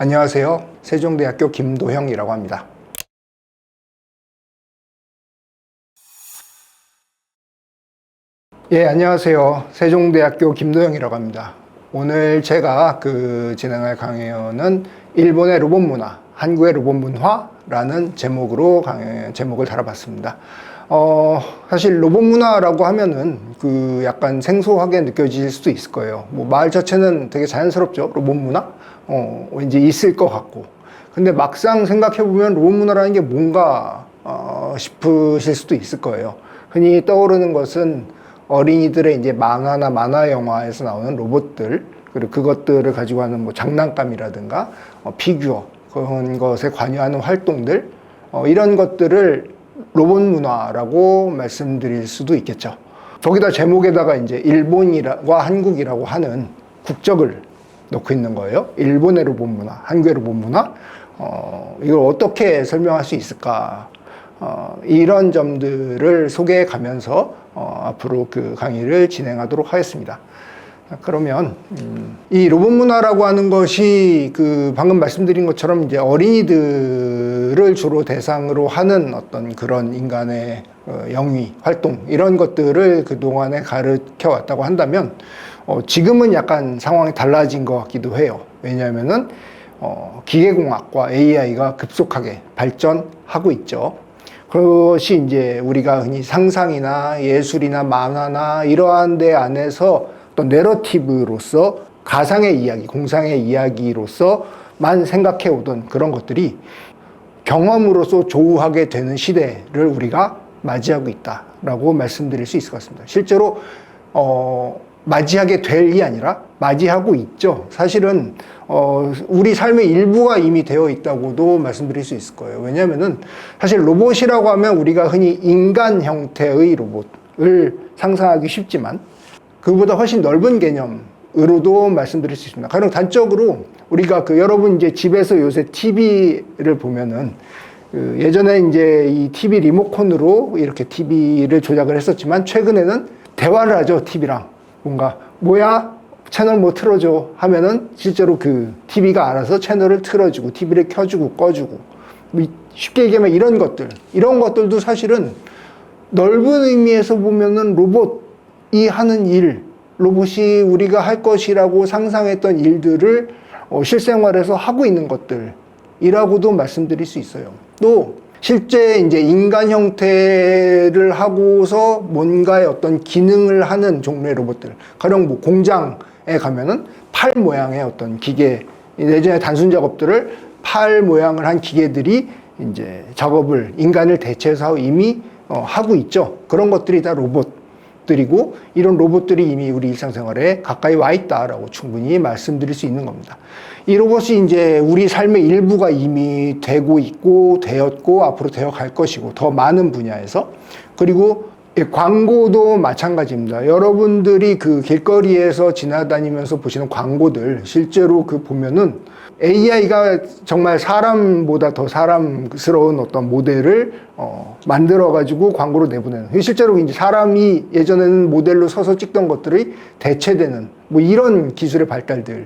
안녕하세요. 세종대학교 김도형이라고 합니다. 안녕하세요. 세종대학교 김도형이라고 합니다. 오늘 제가 진행할 강의는 일본의 로봇 문화, 한국의 로봇 문화라는 제목으로 제목을 달아봤습니다. 사실 로봇 문화라고 하면은 약간 생소하게 느껴질 수도 있을 거예요. 말 자체는 되게 자연스럽죠. 로봇 문화? 왠지 있을 것 같고. 근데 막상 생각해보면 로봇 문화라는 게 뭔가, 싶으실 수도 있을 거예요. 흔히 떠오르는 것은 어린이들의 이제 만화나 만화 영화에서 나오는 로봇들, 그리고 그것들을 가지고 하는 장난감이라든가, 피규어, 그런 것에 관여하는 활동들, 이런 것들을 로봇 문화라고 말씀드릴 수도 있겠죠. 거기다 제목에다가 이제 일본과 한국이라고 하는 국적을 넣고 있는 거예요. 일본의 로봇 문화, 한국의 로봇 문화. 이걸 어떻게 설명할 수 있을까? 이런 점들을 소개해 가면서 앞으로 강의를 진행하도록 하겠습니다. 그러면 이 로봇 문화라고 하는 것이 방금 말씀드린 것처럼 이제 어린이들을 주로 대상으로 하는 어떤 그런 인간의 영위, 활동 이런 것들을 그동안에 가르쳐 왔다고 한다면 지금은 약간 상황이 달라진 것 같기도 해요. 왜냐하면은 기계공학과 AI가 급속하게 발전하고 있죠. 그것이 이제 우리가 흔히 상상이나 예술이나 만화나 이러한 데 안에서 어떤 내러티브로서 가상의 이야기, 공상의 이야기로서만 생각해 오던 그런 것들이 경험으로서 조우하게 되는 시대를 우리가 맞이하고 있다라고 말씀드릴 수 있을 것 같습니다. 실제로 맞이하게 될이 아니라 맞이하고 있죠. 사실은 우리 삶의 일부가 이미 되어 있다고도 말씀드릴 수 있을 거예요. 왜냐하면은 사실 로봇이라고 하면 우리가 흔히 인간 형태의 로봇을 상상하기 쉽지만 그보다 훨씬 넓은 개념으로도 말씀드릴 수 있습니다. 가령 단적으로 우리가 여러분 이제 집에서 요새 TV를 보면은 예전에 이제 이 TV 리모컨으로 이렇게 TV를 조작을 했었지만 최근에는 대화를 하죠. TV랑 뭔가 뭐야 채널 뭐 틀어줘 하면은 실제로 TV가 알아서 채널을 틀어주고 TV를 켜주고 꺼주고 쉽게 얘기하면 이런 것들도 사실은 넓은 의미에서 보면은 로봇이 하는 일, 로봇이 우리가 할 것이라고 상상했던 일들을 실생활에서 하고 있는 것들이라고도 말씀드릴 수 있어요. 또 실제 이제 인간 형태를 하고서 뭔가의 어떤 기능을 하는 종류의 로봇들. 가령 공장에 가면은 팔 모양의 어떤 기계, 예전에 단순 작업들을 팔 모양을 한 기계들이 이제 작업을 인간을 대체해서 이미 하고 있죠. 그런 것들이 다 로봇들이고 이런 로봇들이 이미 우리 일상생활에 가까이 와 있다라고 충분히 말씀드릴 수 있는 겁니다. 이 로봇이 이제 우리 삶의 일부가 이미 되고 있고 되었고 앞으로 되어 갈 것이고 더 많은 분야에서 그리고 광고도 마찬가지입니다. 여러분들이 길거리에서 지나다니면서 보시는 광고들 실제로 보면은 AI가 정말 사람보다 더 사람스러운 어떤 모델을 만들어 가지고 광고로 내보내는 실제로 이제 사람이 예전에는 모델로 서서 찍던 것들이 대체되는 이런 기술의 발달들이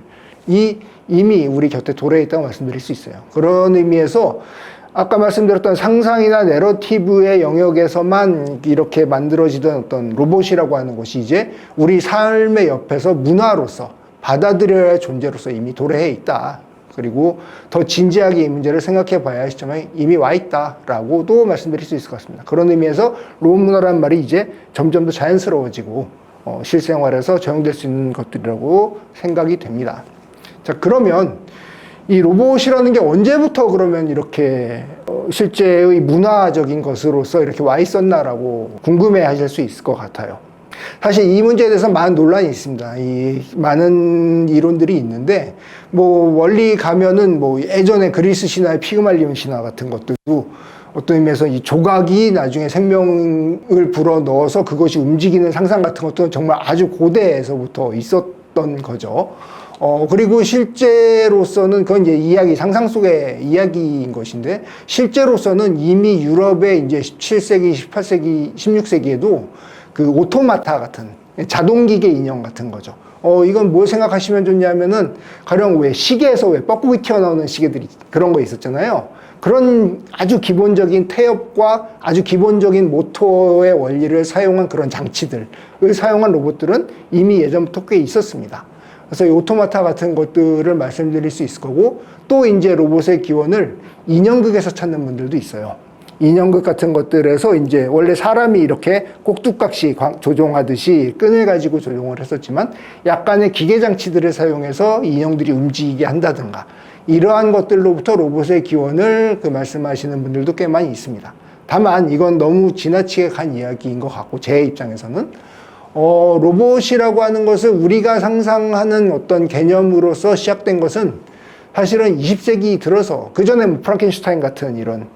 이미 우리 곁에 도래해 있다고 말씀드릴 수 있어요. 그런 의미에서 아까 말씀드렸던 상상이나 내러티브의 영역에서만 이렇게 만들어지던 어떤 로봇이라고 하는 것이 이제 우리 삶의 옆에서 문화로서 받아들여야 할 존재로서 이미 도래해 있다. 그리고 더 진지하게 이 문제를 생각해 봐야 할 시점에 이미 와 있다라고도 말씀드릴 수 있을 것 같습니다. 그런 의미에서 로봇 문화라는 말이 이제 점점 더 자연스러워지고 실생활에서 적용될 수 있는 것들이라고 생각이 됩니다. 자, 그러면 이 로봇이라는 게 언제부터 그러면 이렇게 실제의 문화적인 것으로서 이렇게 와 있었나라고 궁금해 하실 수 있을 것 같아요. 사실 이 문제에 대해서 많은 논란이 있습니다. 많은 이론들이 있는데, 원리 가면은 예전에 그리스 신화의 피그말리온 신화 같은 것들도 어떤 의미에서 이 조각이 나중에 생명을 불어 넣어서 그것이 움직이는 상상 같은 것도 정말 아주 고대에서부터 있었던 거죠. 그리고 실제로서는 그건 이제 이야기, 상상 속의 이야기인 것인데, 실제로서는 이미 유럽의 이제 17세기, 18세기, 16세기에도 오토마타 같은 자동기계 인형 같은 거죠. 이건 뭘 생각하시면 좋냐면은 가령 왜 시계에서 왜 뻐꾸기 튀어나오는 시계들이 그런 거 있었잖아요. 그런 아주 기본적인 태엽과 아주 기본적인 모터의 원리를 사용한 그런 장치들을 사용한 로봇들은 이미 예전부터 꽤 있었습니다. 그래서 이 오토마타 같은 것들을 말씀드릴 수 있을 거고, 또 이제 로봇의 기원을 인형극에서 찾는 분들도 있어요. 인형극 같은 것들에서 이제 원래 사람이 이렇게 꼭두각시 조종하듯이 끈을 가지고 조종을 했었지만 약간의 기계 장치들을 사용해서 인형들이 움직이게 한다든가 이러한 것들로부터 로봇의 기원을 말씀하시는 분들도 꽤 많이 있습니다. 다만 이건 너무 지나치게 간 이야기인 것 같고, 제 입장에서는 로봇이라고 하는 것을 우리가 상상하는 어떤 개념으로서 시작된 것은 사실은 20세기 들어서, 그 전에 뭐 프랑켄슈타인 같은 이런,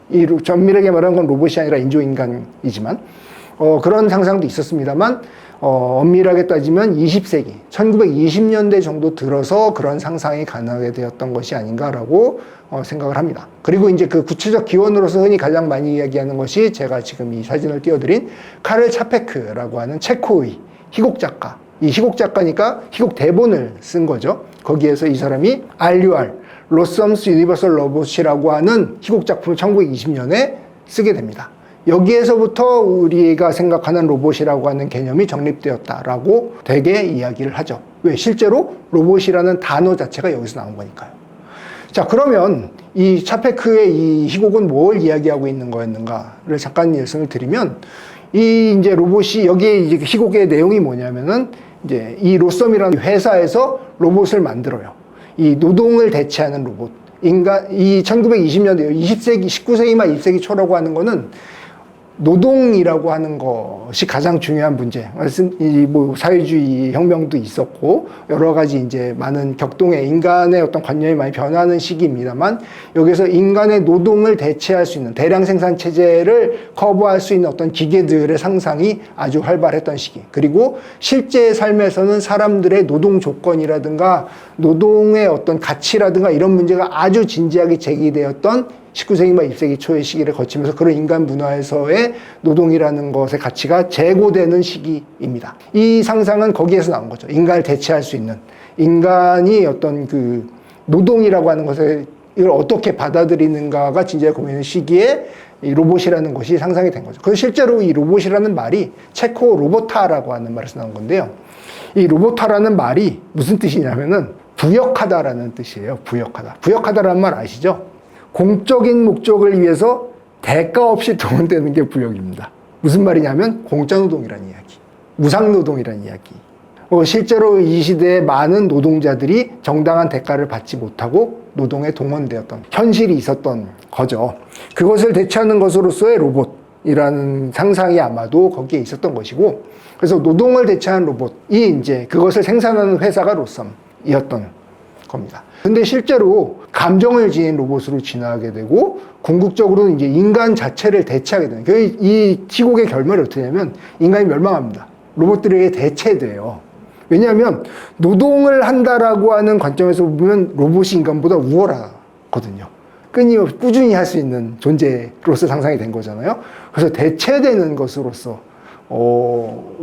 정밀하게 말하는 건 로봇이 아니라 인조인간이지만, 그런 상상도 있었습니다만, 엄밀하게 따지면 20세기, 1920년대 정도 들어서 그런 상상이 가능하게 되었던 것이 아닌가라고 생각을 합니다. 그리고 이제 그 구체적 기원으로서 흔히 가장 많이 이야기하는 것이 제가 지금 이 사진을 띄워드린 카를 차페크라고 하는 체코의 희곡 작가. 이 희곡 작가니까 희곡 대본을 쓴 거죠. 거기에서 이 사람이 RUR, 로썸스 유니버설 로봇이라고 하는 희곡 작품을 1920년에 쓰게 됩니다. 여기에서부터 우리가 생각하는 로봇이라고 하는 개념이 정립되었다라고 되게 이야기를 하죠. 왜? 실제로 로봇이라는 단어 자체가 여기서 나온 거니까요. 자, 그러면 이 차페크의 이 희곡은 뭘 이야기하고 있는 거였는가를 잠깐 말씀을 드리면, 이 이제 로봇이, 여기에 이제 희곡의 내용이 뭐냐면은 이제 이 로썸이라는 회사에서 로봇을 만들어요. 이 노동을 대체하는 로봇. 이 1920년대, 20세기, 19세기 말 20세기 초라고 하는 거는 노동이라고 하는 것이 가장 중요한 문제. 뭐 사회주의 혁명도 있었고 여러 가지 이제 많은 격동의 인간의 어떤 관념이 많이 변하는 시기입니다만, 여기서 인간의 노동을 대체할 수 있는 대량 생산 체제를 커버할 수 있는 어떤 기계들의 상상이 아주 활발했던 시기. 그리고 실제 삶에서는 사람들의 노동 조건이라든가 노동의 어떤 가치라든가 이런 문제가 아주 진지하게 제기되었던 19세기 말 20세기 초의 시기를 거치면서 그런 인간 문화에서의 노동이라는 것의 가치가 재고되는 시기입니다. 이 상상은 거기에서 나온 거죠. 인간을 대체할 수 있는, 인간이 어떤 그 노동이라고 하는 것을 이걸 어떻게 받아들이는가가 진지하게 고민하는 시기에 이 로봇이라는 것이 상상이 된 거죠. 그래서 실제로 이 로봇이라는 말이 체코 로보타라고 하는 말에서 나온 건데요. 이 로보타라는 말이 무슨 뜻이냐면은 부역하다라는 뜻이에요. 부역하다. 부역하다라는 말 아시죠? 공적인 목적을 위해서 대가 없이 동원되는 게 부역입니다. 무슨 말이냐면 공짜 노동이라는 이야기, 무상 노동이라는 이야기. 실제로 이 시대에 많은 노동자들이 정당한 대가를 받지 못하고 노동에 동원되었던 현실이 있었던 거죠. 그것을 대체하는 것으로서의 로봇이라는 상상이 아마도 거기에 있었던 것이고, 그래서 노동을 대체한 로봇이 이제 그것을 생산하는 회사가 로썸이었던 겁니다. 근데 실제로 감정을 지닌 로봇으로 진화하게 되고 궁극적으로는 이제 인간 자체를 대체하게 되는, 이 희곡의 결말이 어떻게 되냐면 인간이 멸망합니다. 로봇들에게 대체돼요. 왜냐하면 노동을 한다라고 하는 관점에서 보면 로봇이 인간보다 우월하거든요. 끊임없이 꾸준히 할 수 있는 존재로서 상상이 된 거잖아요. 그래서 대체되는 것으로서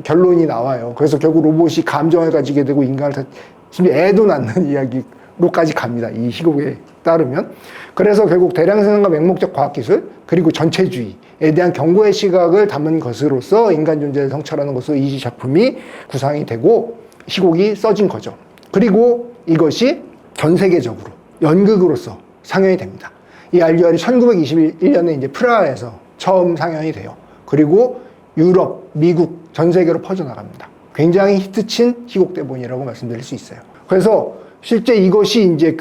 결론이 나와요. 그래서 결국 로봇이 감정을 가지게 되고 인간을 심지어 애도 낳는 이야기로까지 갑니다. 이 희곡에 따르면. 그래서 결국 대량생산과 맹목적 과학기술 그리고 전체주의에 대한 경고의 시각을 담은 것으로서 인간 존재를 성찰하는 것으로 이 작품이 구상이 되고 희곡이 써진 거죠. 그리고 이것이 전 세계적으로 연극으로서 상영이 됩니다. 이 RUR이 1921년에 이제 프라하에서 처음 상영이 돼요. 그리고 유럽, 미국, 전 세계로 퍼져나갑니다. 굉장히 히트친 희곡 대본이라고 말씀드릴 수 있어요. 그래서 실제 이것이 이제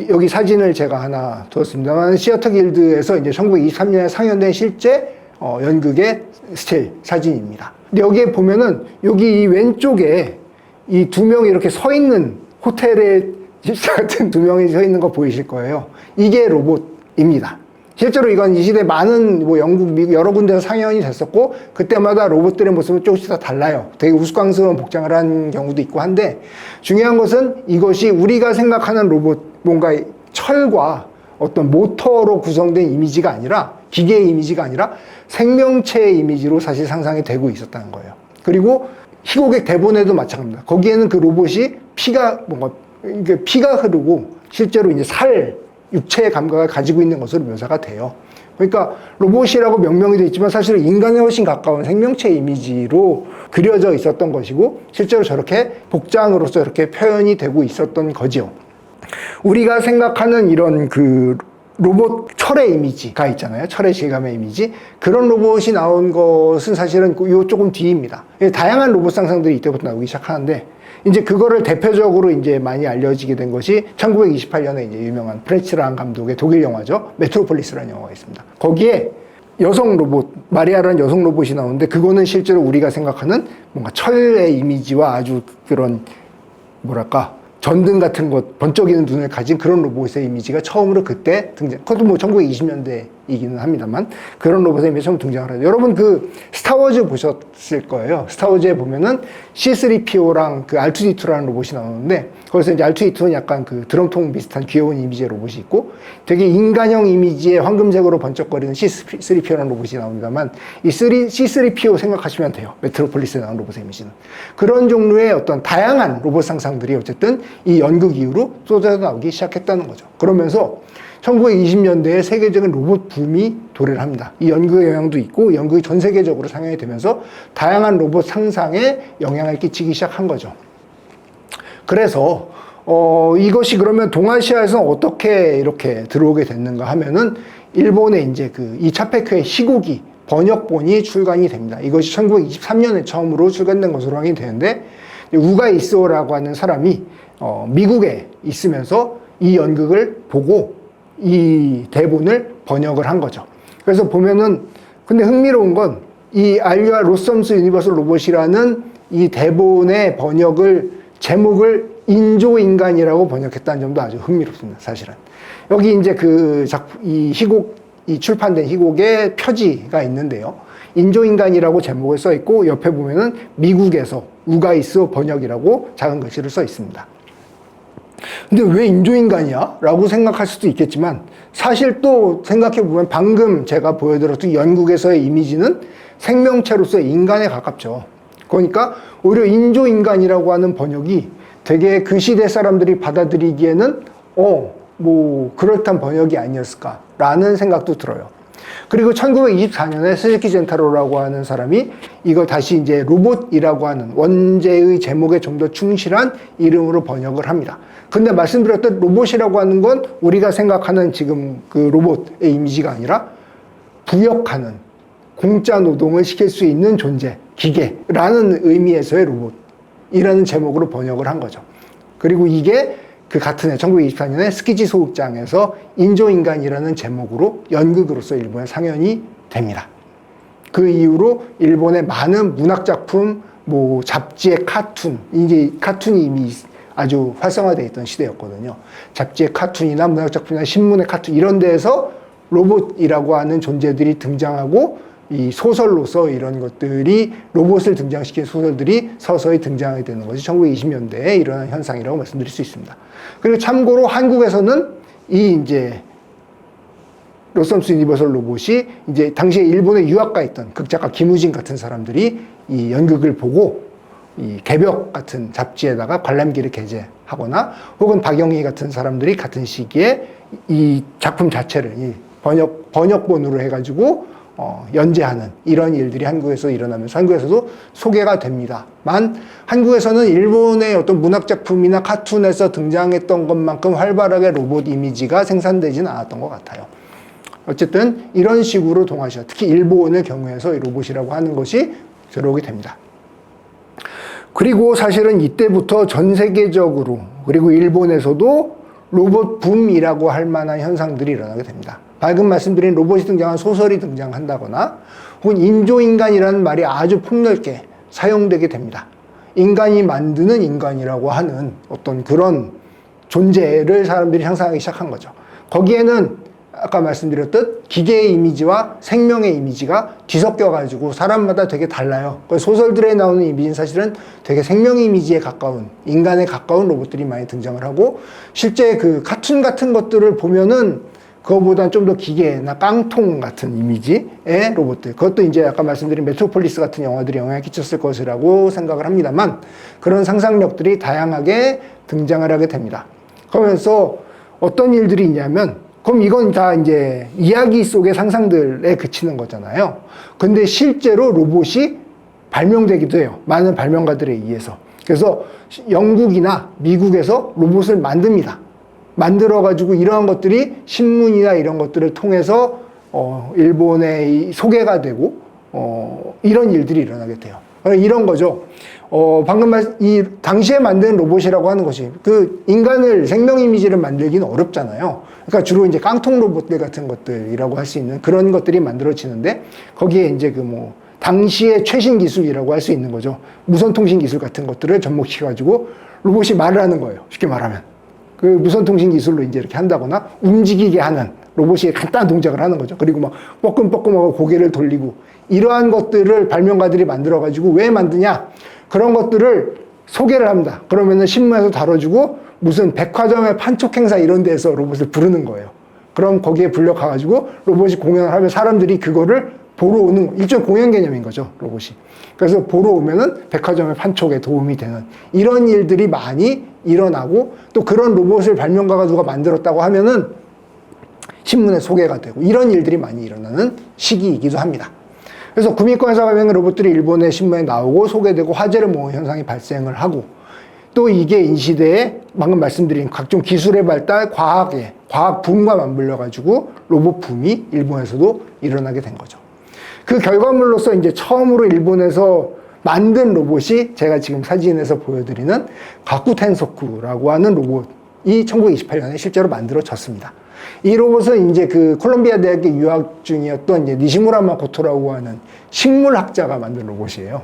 여기 사진을 제가 하나 두었습니다만, 시어터 길드에서 이제 1923년에 상영된 실제 연극의 스틸 사진입니다. 근데 여기에 보면은 여기 이 왼쪽에 이 두 명이 이렇게 서 있는, 호텔에 집사 같은 두 명이 서 있는 거 보이실 거예요. 이게 로봇입니다. 실제로 이건 이 시대 많은 영국, 미국 여러 군데서 상영이 됐었고, 그때마다 로봇들의 모습은 조금씩 다 달라요. 되게 우스꽝스러운 복장을 한 경우도 있고 한데, 중요한 것은 이것이 우리가 생각하는 로봇, 뭔가 철과 어떤 모터로 구성된 이미지가 아니라, 기계의 이미지가 아니라 생명체의 이미지로 사실 상상이 되고 있었다는 거예요. 그리고 희곡의 대본에도 마찬가지입니다. 거기에는 그 로봇이 피가 흐르고 실제로 이제 육체의 감각을 가지고 있는 것으로 묘사가 돼요. 그러니까 로봇이라고 명명이 되어 있지만 사실은 인간에 훨씬 가까운 생명체 이미지로 그려져 있었던 것이고 실제로 저렇게 복장으로서 이렇게 표현이 되고 있었던 거죠. 우리가 생각하는 이런 그 로봇 철의 이미지가 있잖아요. 철의 질감의 이미지. 그런 로봇이 나온 것은 사실은 요 조금 뒤입니다. 다양한 로봇 상상들이 이때부터 나오기 시작하는데 이제 그거를 대표적으로 이제 많이 알려지게 된 것이 1928년에 이제 유명한 프레츠랑 감독의 독일 영화죠. 메트로폴리스라는 영화가 있습니다. 거기에 여성 로봇, 마리아라는 여성 로봇이 나오는데 그거는 실제로 우리가 생각하는 뭔가 철의 이미지와 아주 그런 뭐랄까 전등 같은 것, 번쩍이는 눈을 가진 그런 로봇의 이미지가 처음으로 그때 등장, 그것도 뭐 1920년대이기는 합니다만, 그런 로봇의 이미지 처음 등장을 하죠. 여러분 그 스타워즈 보셨을 거예요. 스타워즈에 보면은 C3PO랑 그 R2D2라는 로봇이 나오는데, 거기서 이제 R2D2는 약간 그 드럼통 비슷한 귀여운 이미지의 로봇이 있고, 되게 인간형 이미지의 황금색으로 번쩍거리는 C3PO라는 로봇이 나옵니다만, 이 C3PO 생각하시면 돼요. 메트로폴리스에 나온 로봇의 이미지는. 그런 종류의 어떤 다양한 로봇 상상들이 어쨌든 이 연극 이후로 쏟아져 나오기 시작했다는 거죠. 그러면서 1920년대에 세계적인 로봇 붐이 도래를 합니다. 이 연극의 영향도 있고 연극이 전 세계적으로 상영이 되면서 다양한 로봇 상상에 영향을 끼치기 시작한 거죠. 그래서 이것이 그러면 동아시아에서는 어떻게 이렇게 들어오게 됐는가 하면은 일본의 이제 이 차페크의 희곡이 번역본이 출간이 됩니다. 이것이 1923년에 처음으로 출간된 것으로 확인이 되는데 우가 이스오라고 하는 사람이 미국에 있으면서 이 연극을 보고 이 대본을 번역을 한 거죠. 그래서 보면은 근데 흥미로운 건 이 알류와 로썸스 유니버설 로봇이라는 이 대본의 제목을 인조인간이라고 번역했다는 점도 아주 흥미롭습니다. 사실은 여기 이제 이 출판된 희곡의 표지가 있는데요. 인조인간이라고 제목을 써 있고 옆에 보면은 미국에서 우가이스오 번역이라고 작은 글씨를 써 있습니다. 근데 왜 인조인간이야? 라고 생각할 수도 있겠지만 사실 또 생각해보면 방금 제가 보여드렸던 연극에서의 이미지는 생명체로서의 인간에 가깝죠. 그러니까 오히려 인조인간이라고 하는 번역이 되게 그 시대 사람들이 받아들이기에는 뭐 그럴듯한 번역이 아니었을까라는 생각도 들어요. 그리고 1924년에 스즈키 젠타로라고 하는 사람이 이거 다시 이제 로봇이라고 하는 원제의 제목에 좀 더 충실한 이름으로 번역을 합니다. 근데 말씀드렸던 로봇이라고 하는 건 우리가 생각하는 지금 그 로봇의 이미지가 아니라 부역하는, 공짜 노동을 시킬 수 있는 존재, 기계라는 의미에서의 로봇이라는 제목으로 번역을 한 거죠. 그리고 이게 그 같은 해 1924년에 스키지 소극장에서 인조인간이라는 제목으로 연극으로서 일본에 상연이 됩니다. 그 이후로 일본의 많은 문학작품, 뭐 잡지의 카툰, 이게 카툰이 이미 아주 활성화되어 있던 시대였거든요. 잡지의 카툰이나 문학작품이나 신문의 카툰 이런 데에서 로봇이라고 하는 존재들이 등장하고 이 소설로서 이런 것들이 로봇을 등장시킨 소설들이 서서히 등장하게 되는 것이 1920년대에 일어난 현상이라고 말씀드릴 수 있습니다. 그리고 참고로 한국에서는 이 이제 로썸스 유니버설 로봇이 이제 당시에 일본에 유학가 있던 극작가 김우진 같은 사람들이 이 연극을 보고 이 개벽 같은 잡지에다가 관람기를 게재하거나 혹은 박영희 같은 사람들이 같은 시기에 이 작품 자체를 이 번역본으로 해가지고 연재하는 이런 일들이 한국에서 일어나면서 한국에서도 소개가 됩니다만 한국에서는 일본의 어떤 문학작품이나 카툰에서 등장했던 것만큼 활발하게 로봇 이미지가 생산되지는 않았던 것 같아요. 어쨌든 이런 식으로 동아시아, 특히 일본의 경우에서 이 로봇이라고 하는 것이 들어오게 됩니다. 그리고 사실은 이때부터 전 세계적으로 그리고 일본에서도 로봇 붐이라고 할 만한 현상들이 일어나게 됩니다. 방금 말씀드린 로봇이 등장한 소설이 등장한다거나 혹은 인조인간이라는 말이 아주 폭넓게 사용되게 됩니다. 인간이 만드는 인간이라고 하는 어떤 그런 존재를 사람들이 상상하기 시작한 거죠. 거기에는 아까 말씀드렸듯 기계의 이미지와 생명의 이미지가 뒤섞여가지고 사람마다 되게 달라요. 소설들에 나오는 이미지는 사실은 되게 생명 이미지에 가까운, 인간에 가까운 로봇들이 많이 등장을 하고 실제 그 카툰 같은 것들을 보면은 그거보다는 좀 더 기계나 깡통 같은 이미지의 로봇들. 그것도 이제 아까 말씀드린 메트로폴리스 같은 영화들이 영향을 끼쳤을 것이라고 생각을 합니다만 그런 상상력들이 다양하게 등장을 하게 됩니다. 그러면서 어떤 일들이 있냐면 그럼 이건 다 이제 이야기 속의 상상들에 그치는 거잖아요. 근데 실제로 로봇이 발명되기도 해요. 많은 발명가들에 의해서. 그래서 영국이나 미국에서 로봇을 만듭니다. 만들어가지고 이러한 것들이 신문이나 이런 것들을 통해서 일본에 소개가 되고 이런 일들이 일어나게 돼요. 이런 거죠. 방금 이 당시에 만든 로봇이라고 하는 것이 그 인간을 생명 이미지를 만들기는 어렵잖아요. 그러니까 주로 이제 깡통 로봇들 같은 것들이라고 할 수 있는 그런 것들이 만들어지는데 거기에 이제 그 뭐 당시의 최신 기술이라고 할 수 있는 거죠. 무선 통신 기술 같은 것들을 접목시켜가지고 로봇이 말을 하는 거예요. 쉽게 말하면. 그 무선 통신 기술로 이제 이렇게 한다거나 움직이게 하는 로봇이 간단한 동작을 하는 거죠. 그리고 막 뻐끔뻐끔하고 고개를 돌리고 이러한 것들을 발명가들이 만들어가지고 왜 만드냐? 그런 것들을 소개를 합니다. 그러면은 신문에서 다뤄주고 무슨 백화점의 판촉 행사 이런 데서 로봇을 부르는 거예요. 그럼 거기에 불려가가지고 로봇이 공연을 하면 사람들이 그거를 보러 오는 일종의 공연 개념인 거죠, 로봇이. 그래서 보러 오면은 백화점의 판촉에 도움이 되는 이런 일들이 많이 일어나고 또 그런 로봇을 발명가가 누가 만들었다고 하면은 신문에 소개가 되고 이런 일들이 많이 일어나는 시기이기도 합니다. 그래서 구미권에서 발명된 로봇들이 일본의 신문에 나오고 소개되고 화제를 모으는 현상이 발생을 하고 또 이게 인시대에 방금 말씀드린 각종 기술의 발달, 과학 붐과 맞물려가지고 로봇 붐이 일본에서도 일어나게 된 거죠. 그 결과물로서 이제 처음으로 일본에서 만든 로봇이 제가 지금 사진에서 보여드리는 가쿠텐소쿠라고 하는 로봇이 1928년에 실제로 만들어졌습니다. 이 로봇은 이제 그 콜롬비아 대학에 유학 중이었던 이제 니시무라 마코토라고 하는 식물학자가 만든 로봇이에요.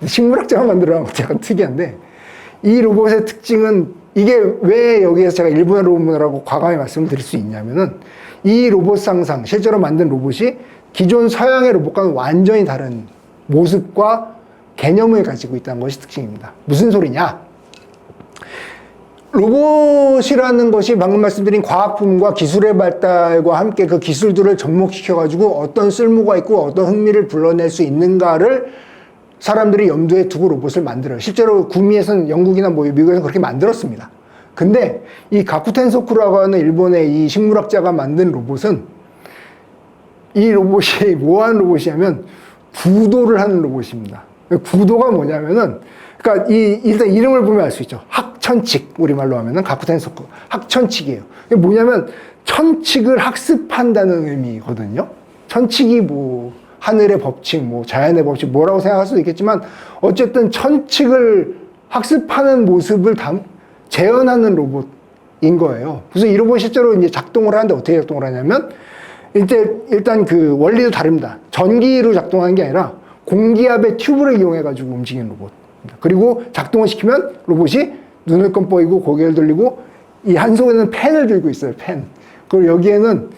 식물학자가 만들어낸 것도 약간 특이한데 이 로봇의 특징은 이게 왜 여기에서 제가 일본의 로봇이라고 과감히 말씀을 드릴 수 있냐면은 이 로봇 상상, 실제로 만든 로봇이 기존 서양의 로봇과는 완전히 다른 모습과 개념을 가지고 있다는 것이 특징입니다. 무슨 소리냐? 로봇이라는 것이 방금 말씀드린 과학품과 기술의 발달과 함께 그 기술들을 접목시켜가지고 어떤 쓸모가 있고 어떤 흥미를 불러낼 수 있는가를 사람들이 염두에 두고 로봇을 만들어요. 실제로 구미에서는 영국이나 뭐 미국에서는 그렇게 만들었습니다. 근데 이 가쿠텐소쿠라고 하는 일본의 이 식물학자가 만든 로봇은 이 로봇이 뭐 하는 로봇이냐면 구도를 하는 로봇입니다. 구도가 뭐냐면은 그러니까 일단 이름을 보면 알 수 있죠. 학천칙, 우리말로 하면은 가쿠텐소쿠. 학천칙이에요. 이게 뭐냐면 천칙을 학습한다는 의미거든요. 천칙이 뭐 하늘의 법칙, 뭐 자연의 법칙 뭐라고 생각할 수도 있겠지만 어쨌든 천칙을 학습하는 모습을 재현하는 로봇인 거예요. 그래서 이 로봇이 실제로 이제 작동을 하는데 어떻게 작동을 하냐면 일단 그 원리도 다릅니다. 전기로 작동하는 게 아니라 공기압의 튜브를 이용해가지고 움직이는 로봇. 그리고 작동을 시키면 로봇이 눈을 껌뻑이고 고개를 돌리고 이 한 손에는 펜을 들고 있어요. 펜. 그리고 여기에는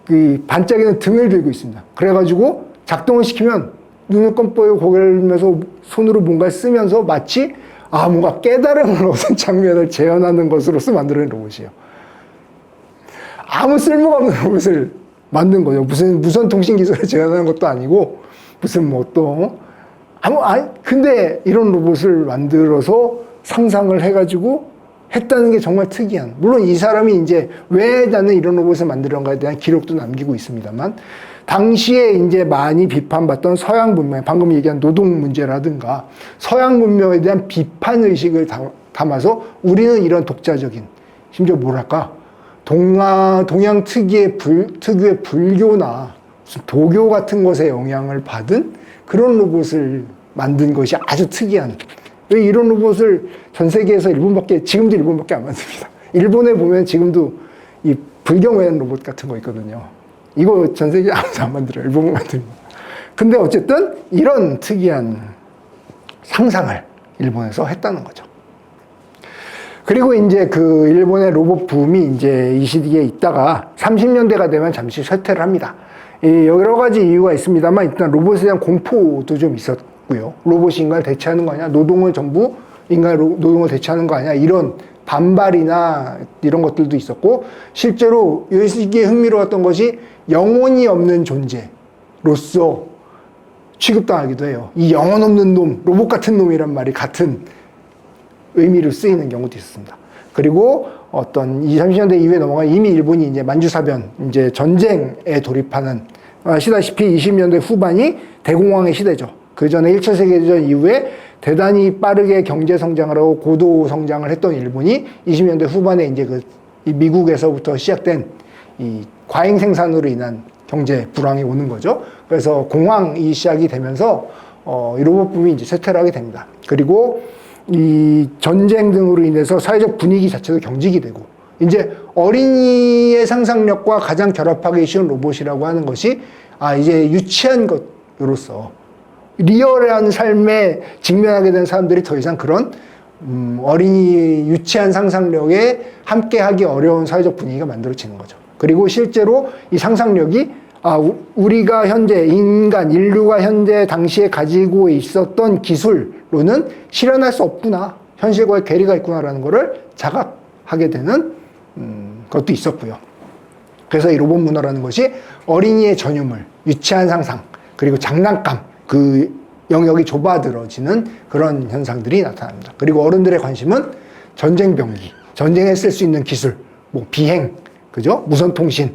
그 반짝이는 등을 들고 있습니다. 그래가지고 작동을 시키면 눈을 껌뻑이고 고개를 들면서 손으로 뭔가를 쓰면서 마치 뭔가 깨달음을 얻은 장면을 재현하는 것으로서 만들어낸 로봇이에요. 아무 쓸모가 없는 로봇을 만든 거죠. 무슨 무선 통신 기술을 재현하는 것도 아니고 무슨 뭐 또 근데 이런 로봇을 만들어서 상상을 해가지고 했다는 게 정말 특이한. 물론 이 사람이 이제 왜 나는 이런 로봇을 만들었는가에 대한 기록도 남기고 있습니다만 당시에 이제 많이 비판받던 서양 문명, 방금 얘기한 노동 문제라든가 서양 문명에 대한 비판 의식을 담아서 우리는 이런 독자적인, 심지어 뭐랄까 동양 특유의 불교나 무슨 도교 같은 것에 영향을 받은 그런 로봇을 만든 것이 아주 특이한. 왜 이런 로봇을 전 세계에서 지금도 일본밖에 안 만듭니다. 일본에 보면 지금도 이 불경외한 로봇 같은 거 있거든요. 이거 전 세계 아무도 안 만들어요. 일본만 만듭니다. 근데 어쨌든 이런 특이한 상상을 일본에서 했다는 거죠. 그리고 이제 그 일본의 로봇 붐이 이제 이 시기에 있다가 30년대가 되면 잠시 쇠퇴를 합니다. 여러 가지 이유가 있습니다만 일단 로봇에 대한 공포도 좀 있었고요. 로봇이 인간을 대체하는 거 아니야? 노동을 전부 인간의 노동을 대체하는 거 아니야, 이런 반발이나 이런 것들도 있었고, 실제로 이 시기에 흥미로웠던 것이 영혼이 없는 존재로서 취급당하기도 해요. 이 영혼 없는 놈, 로봇 같은 놈이란 말이 같은 의미로 쓰이는 경우도 있습니다. 그리고 어떤 20, 30년대 이후에 넘어가 이미 일본이 이제 만주사변, 이제 전쟁에 돌입하는, 아시다시피 20년대 후반이 대공황의 시대죠. 그 전에 1차 세계대전 이후에 대단히 빠르게 경제 성장을 하고 고도 성장을 했던 일본이 20년대 후반에 이제 이 미국에서부터 시작된 이 과잉 생산으로 인한 경제 불황이 오는 거죠. 그래서 공황이 시작이 되면서 이 로봇 붐이 이제 쇠퇴를 하게 됩니다. 그리고 이 전쟁 등으로 인해서 사회적 분위기 자체도 경직이 되고, 이제 어린이의 상상력과 가장 결합하기 쉬운 로봇이라고 하는 것이 이제 유치한 것으로서 리얼한 삶에 직면하게 된 사람들이 더 이상 그런 어린이 유치한 상상력에 함께하기 어려운 사회적 분위기가 만들어지는 거죠. 그리고 실제로 이 상상력이 우리가 현재 인류가 현재 당시에 가지고 있었던 기술로는 실현할 수 없구나, 현실과의 괴리가 있구나라는 것을 자각하게 되는 것도 있었고요. 그래서 이 로봇 문화라는 것이 어린이의 전유물, 유치한 상상, 그리고 장난감, 그 영역이 좁아들어지는 그런 현상들이 나타납니다. 그리고 어른들의 관심은 전쟁 병기, 전쟁에 쓸 수 있는 기술, 뭐 비행, 그죠? 무선 통신,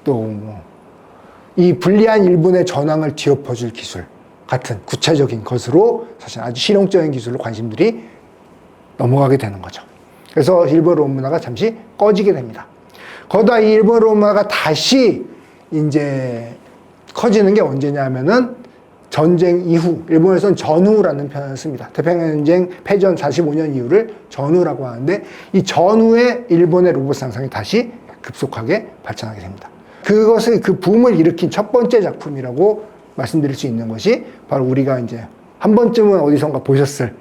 또 이 불리한 일본의 전황을 뒤엎어줄 기술 같은 구체적인 것으로 사실 아주 실용적인 기술로 관심들이 넘어가게 되는 거죠. 그래서 일본 로봇 문화가 잠시 꺼지게 됩니다. 거기다 이 일본 로봇 문화가 다시 이제 커지는 게 언제냐 하면은 전쟁 이후, 일본에서는 전후라는 표현을 씁니다. 태평양전쟁 패전 45년 이후를 전후라고 하는데, 이 전후에 일본의 로봇 상상이 다시 급속하게 발전하게 됩니다. 그것을, 그 붐을 일으킨 첫 번째 작품이라고 말씀드릴 수 있는 것이 바로 우리가 이제 한 번쯤은 어디선가 보셨을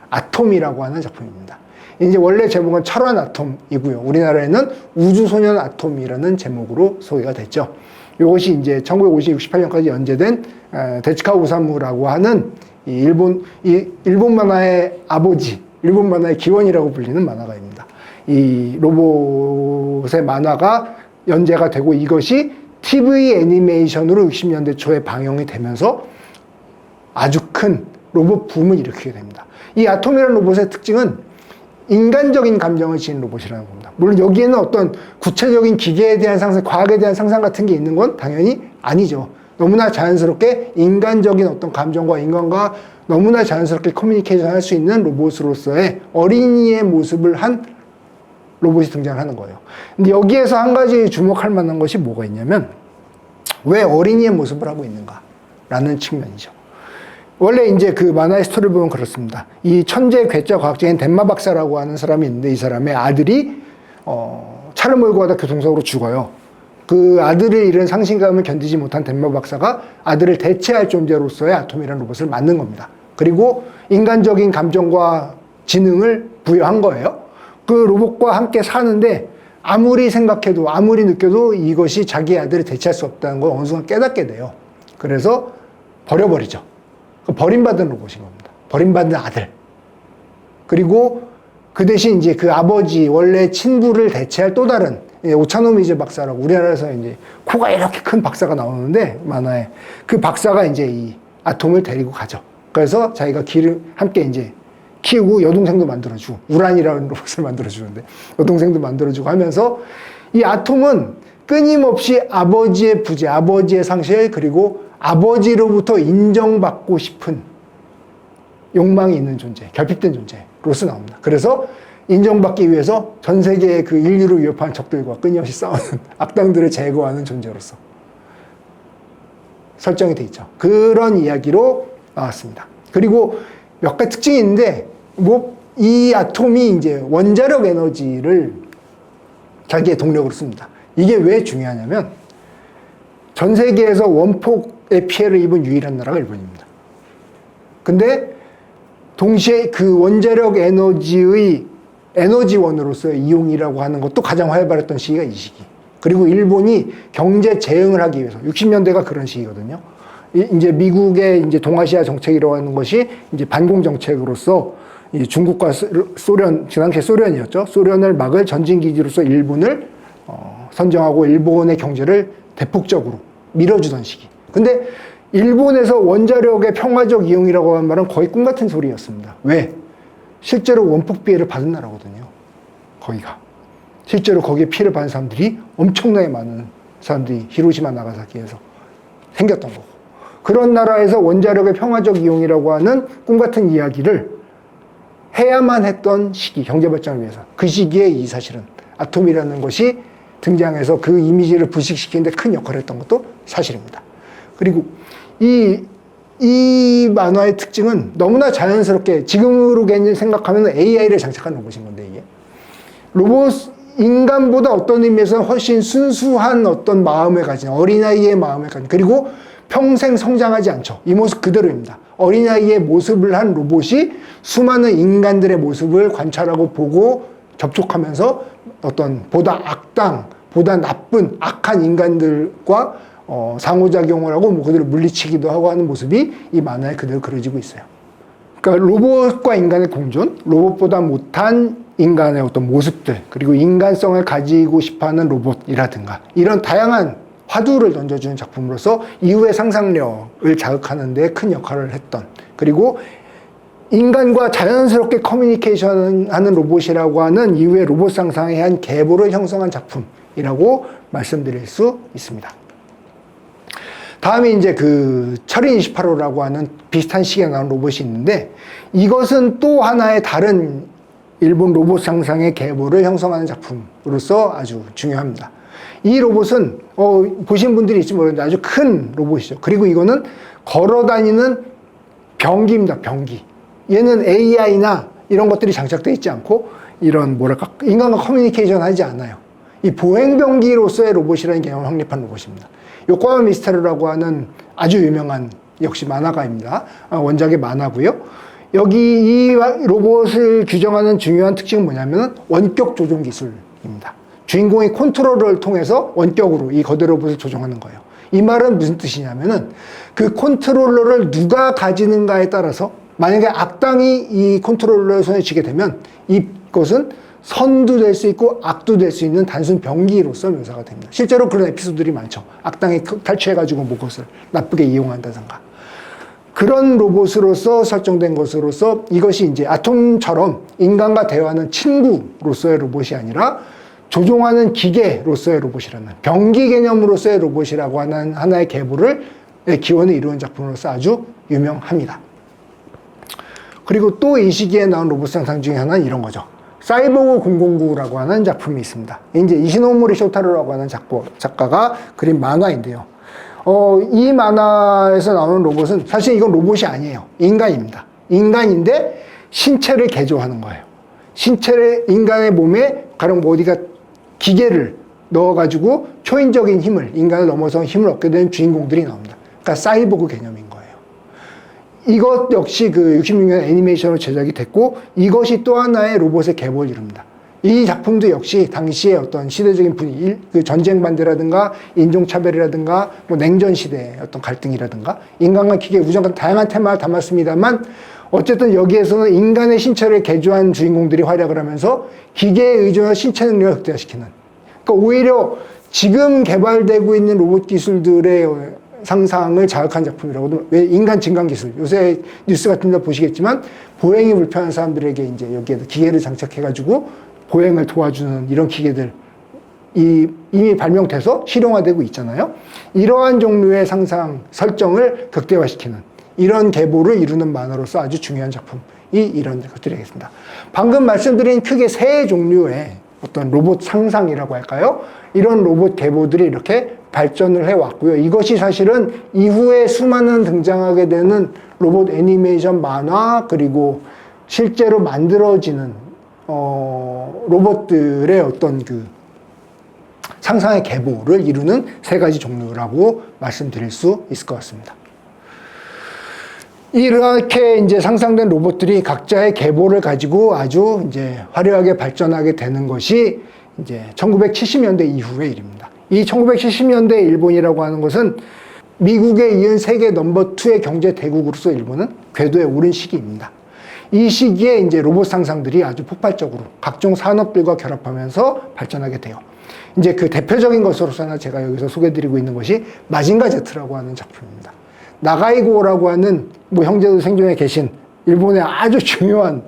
아톰이라고 하는 작품입니다. 이제 원래 제목은 철환 아톰이고요. 우리나라에는 우주소년 아톰이라는 제목으로 소개가 됐죠. 이것이 이제 1950, 68년까지 연재된 데츠카 오사무라고 하는 일본 만화의 아버지, 일본 만화의 기원이라고 불리는 만화가입니다. 이 로봇의 만화가 연재가 되고 이것이 TV 애니메이션으로 60년대 초에 방영이 되면서 아주 큰 로봇 붐을 일으키게 됩니다. 이 아톰이라는 로봇의 특징은 인간적인 감정을 지닌 로봇이라는 겁니다. 물론 여기에는 어떤 구체적인 기계에 대한 상상, 과학에 대한 상상 같은 게 있는 건 당연히 아니죠. 너무나 자연스럽게 인간적인 어떤 감정과 인간과 너무나 자연스럽게 커뮤니케이션 할 수 있는 로봇으로서의 어린이의 모습을 한 로봇이 등장하는 거예요. 근데 여기에서 한 가지 주목할 만한 것이 뭐가 있냐면, 왜 어린이의 모습을 하고 있는가? 라는 측면이죠. 원래 이제 그 만화의 스토리를 보면 그렇습니다. 이 천재 괴짜 과학자인 덴마 박사라고 하는 사람이 있는데, 이 사람의 아들이 차를 몰고 가다 교통사고로 죽어요. 그 아들을 잃은 상실감을 견디지 못한 덴마 박사가 아들을 대체할 존재로서의 아톰이라는 로봇을 만든 겁니다. 그리고 인간적인 감정과 지능을 부여한 거예요. 그 로봇과 함께 사는데 아무리 생각해도, 아무리 느껴도 이것이 자기 아들을 대체할 수 없다는 걸 어느 순간 깨닫게 돼요. 그래서 버려버리죠. 버림받은 로봇인 겁니다. 버림받은 아들. 그리고 그 대신 이제 그 아버지, 원래 친부를 대체할 또 다른 오차노미즈 박사라고, 우리나라에서 이제 코가 이렇게 큰 박사가 나오는데, 만화에 그 박사가 이제 이 아톰을 데리고 가죠. 그래서 자기가 함께 이제 키우고 여동생도 만들어주고, 우란이라는 로봇을 만들어주는데 여동생도 만들어주고 하면서, 이 아톰은 끊임없이 아버지의 부재, 아버지의 상실, 그리고 아버지로부터 인정받고 싶은 욕망이 있는 존재, 결핍된 존재로서 나옵니다. 그래서 인정받기 위해서 전 세계의 그 인류를 위협하는 적들과 끊임없이 싸우는 악당들을 제거하는 존재로서 설정이 돼 있죠. 그런 이야기로 나왔습니다. 그리고 몇 가지 특징이 있는데, 이 아톰이 이제 원자력 에너지를 자기의 동력으로 씁니다. 이게 왜 중요하냐면, 전 세계에서 원폭의 피해를 입은 유일한 나라가 일본입니다. 근데 동시에 그 원자력 에너지의 에너지원으로서의 이용이라고 하는 것도 가장 활발했던 시기가 이 시기. 그리고 일본이 경제 재흥을 하기 위해서, 60년대가 그런 시기거든요. 이제 미국의 이제 동아시아 정책이라고 하는 것이 이제 반공 정책으로서 이 중국과 소련, 그 당시에 소련이었죠. 소련을 막을 전진기지로서 일본을 선정하고 일본의 경제를 대폭적으로 밀어주던 시기. 근데 일본에서 원자력의 평화적 이용이라고 하는 말은 거의 꿈 같은 소리였습니다. 왜? 실제로 원폭 피해를 받은 나라거든요. 거기가. 실제로 거기에 피해를 받은 사람들이 엄청나게 많은 사람들이 히로시마 나가사키에서 생겼던 거고. 그런 나라에서 원자력의 평화적 이용이라고 하는 꿈 같은 이야기를 해야만 했던 시기, 경제 발전을 위해서. 그 시기에 이 사실은 아톰이라는 것이 등장해서 그 이미지를 부식시키는데 큰 역할을 했던 것도 사실입니다. 그리고 이 만화의 특징은 너무나 자연스럽게 지금으로 생각하면 AI를 장착한 로봇인 건데, 이게. 로봇, 인간보다 어떤 의미에서는 훨씬 순수한 어떤 마음을 가진, 어린아이의 마음을 가진, 그리고 평생 성장하지 않죠. 이 모습 그대로입니다. 어린아이의 모습을 한 로봇이 수많은 인간들의 모습을 관찰하고 보고 접촉하면서 어떤 보다 보다 나쁜 악한 인간들과 상호작용을 하고 뭐 그들을 물리치기도 하고 하는 모습이 이 만화에 그대로 그려지고 있어요. 그러니까 로봇과 인간의 공존, 로봇보다 못한 인간의 어떤 모습들, 그리고 인간성을 가지고 싶어하는 로봇이라든가 이런 다양한 화두를 던져주는 작품으로서 이후의 상상력을 자극하는 데 큰 역할을 했던, 그리고 인간과 자연스럽게 커뮤니케이션하는 로봇이라고 하는 이후의 로봇 상상의 한 계보를 형성한 작품이라고 말씀드릴 수 있습니다. 다음에 이제 그 철인 28호라고 하는 비슷한 시기에 나온 로봇이 있는데, 이것은 또 하나의 다른 일본 로봇 상상의 계보를 형성하는 작품으로서 아주 중요합니다. 이 로봇은 보신 분들이 있을지 모르겠는데 아주 큰 로봇이죠. 그리고 이거는 걸어다니는 병기입니다. 병기. 얘는 AI나 이런 것들이 장착되어 있지 않고 이런 뭐랄까 인간과 커뮤니케이션 하지 않아요. 이 보행병기로서의 로봇이라는 개념을 확립한 로봇입니다. 요코하마 미스테르라고 하는 아주 유명한 역시 만화가입니다. 원작의 만화고요. 여기 이 로봇을 규정하는 중요한 특징은 뭐냐면 원격 조종 기술입니다. 주인공이 컨트롤러를 통해서 원격으로 이 거대 로봇을 조종하는 거예요. 이 말은 무슨 뜻이냐면은 그 컨트롤러를 누가 가지는가에 따라서 만약에 악당이 이 컨트롤러의 손에 쥐게 되면 이것은 선도 될 수 있고 악도 될 수 있는 단순 병기로서 묘사가 됩니다. 실제로 그런 에피소드들이 많죠. 악당이 탈취해가지고 뭐 그것을 나쁘게 이용한다든가. 그런 로봇으로서 설정된 것으로서 이것이 이제 아톰처럼 인간과 대화하는 친구로서의 로봇이 아니라 조종하는 기계로서의 로봇이라는 병기 개념으로서의 로봇이라고 하는 하나의 계보를 기원을 이루는 작품으로서 아주 유명합니다. 그리고 또 이 시기에 나온 로봇 상상 중에 하나는 이런 거죠. 사이보그 009라고 하는 작품이 있습니다. 이제 이시노모리 쇼타로라고 하는 작가가 그린 만화인데요. 이 만화에서 나오는 로봇은 사실 이건 로봇이 아니에요. 인간입니다. 인간인데 신체를 개조하는 거예요. 인간의 몸에 가령 뭐 어디가 기계를 넣어가지고 초인적인 힘을, 인간을 넘어서 힘을 얻게 되는 주인공들이 나옵니다. 그러니까 사이보그 개념인 거예요. 이것 역시 그 66년 애니메이션으로 제작이 됐고, 이것이 또 하나의 로봇의 계보를 이룹니다. 이 작품도 역시 당시의 어떤 시대적인 분위기, 그 전쟁 반대라든가 인종차별이라든가 뭐 냉전 시대의 어떤 갈등이라든가 인간과 기계 우정 같은 다양한 테마를 담았습니다만, 어쨌든 여기에서는 인간의 신체를 개조한 주인공들이 활약을 하면서 기계에 의존한 신체 능력을 극대화시키는, 그러니까 오히려 지금 개발되고 있는 로봇 기술들의 상상을 자극한 작품이라고도. 왜? 인간 증강 기술. 요새 뉴스 같은 데 보시겠지만 보행이 불편한 사람들에게 이제 여기에 기계를 장착해가지고 보행을 도와주는 이런 기계들 이미 발명돼서 실용화되고 있잖아요. 이러한 종류의 상상 설정을 극대화시키는 이런 계보를 이루는 만화로서 아주 중요한 작품이 이런 것들이겠습니다. 방금 말씀드린 크게 세 종류의 어떤 로봇 상상이라고 할까요? 이런 로봇 계보들이 이렇게 발전을 해왔고요. 이것이 사실은 이후에 수많은 등장하게 되는 로봇 애니메이션 만화, 그리고 실제로 만들어지는 로봇들의 어떤 그 상상의 계보를 이루는 세 가지 종류라고 말씀드릴 수 있을 것 같습니다. 이렇게 이제 상상된 로봇들이 각자의 계보를 가지고 아주 이제 화려하게 발전하게 되는 것이 이제 1970년대 이후의 일입니다. 이 1970년대 일본이라고 하는 것은 미국에 이은 세계 넘버 2의 경제 대국으로서 일본은 궤도에 오른 시기입니다. 이 시기에 이제 로봇 상상들이 아주 폭발적으로 각종 산업들과 결합하면서 발전하게 돼요. 이제 그 대표적인 것으로서는 제가 여기서 소개해드리고 있는 것이 마징가 Z라고 하는 작품입니다. 나가이고라고 하는 뭐 형제도 생존에 계신 일본의 아주 중요한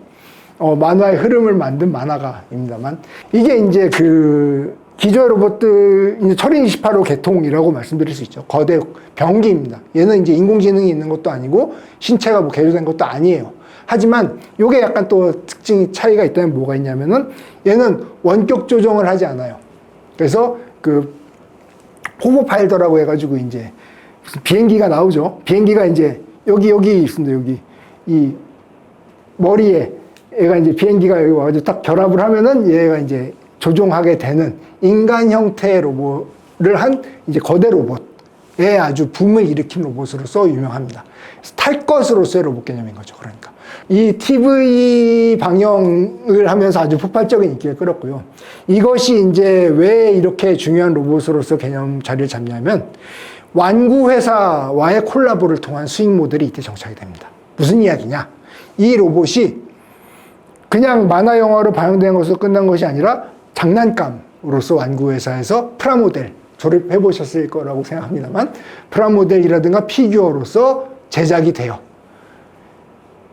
만화의 흐름을 만든 만화가입니다만, 이게 이제 그 기존의 로봇들 이제 철인 28호 계통이라고 말씀드릴 수 있죠. 거대 병기입니다. 얘는 이제 인공지능이 있는 것도 아니고 신체가 뭐 개조된 것도 아니에요. 하지만 이게 약간 또 특징이 차이가 있다면 뭐가 있냐면은 얘는 원격 조정을 하지 않아요. 그래서 그 호버파일더라고 해가지고 이제 무슨 비행기가 나오죠. 비행기가 이제 여기 있습니다. 여기 이 머리에 얘가 이제 비행기가 여기 와가지고 딱 결합을 하면은 얘가 이제 조종하게 되는 인간 형태의 로봇을 한 이제 거대 로봇의 아주 붐을 일으킨 로봇으로서 유명합니다. 탈 것으로서의 로봇 개념인 거죠. 그러니까 이 TV 방영을 하면서 아주 폭발적인 인기를 끌었고요. 이것이 이제 왜 이렇게 중요한 로봇으로서 개념 자리를 잡냐면 완구 회사와의 콜라보를 통한 수익 모델이 이때 정착이 됩니다. 무슨 이야기냐? 이 로봇이 그냥 만화 영화로 방영된 것으로 끝난 것이 아니라 장난감으로서 완구 회사에서 프라모델, 조립해 보셨을 거라고 생각합니다만 프라모델이라든가 피규어로서 제작이 돼요.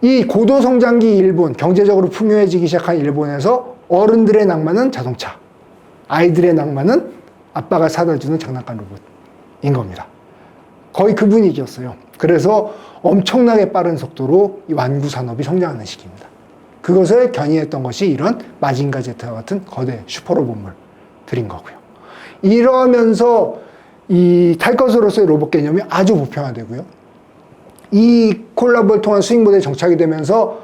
이 고도성장기 일본, 경제적으로 풍요해지기 시작한 일본에서 어른들의 낭만은 자동차, 아이들의 낭만은 아빠가 사다 주는 장난감 로봇인 겁니다. 거의 그 분위기였어요. 그래서 엄청나게 빠른 속도로 이 완구 산업이 성장하는 시기입니다. 그것을 견인했던 것이 이런 마징가 Z와 같은 거대 슈퍼로봇물들인 거고요. 이러면서 이 탈 것으로서의 로봇 개념이 아주 보편화되고요. 이 콜라보를 통한 수익 모델이 정착이 되면서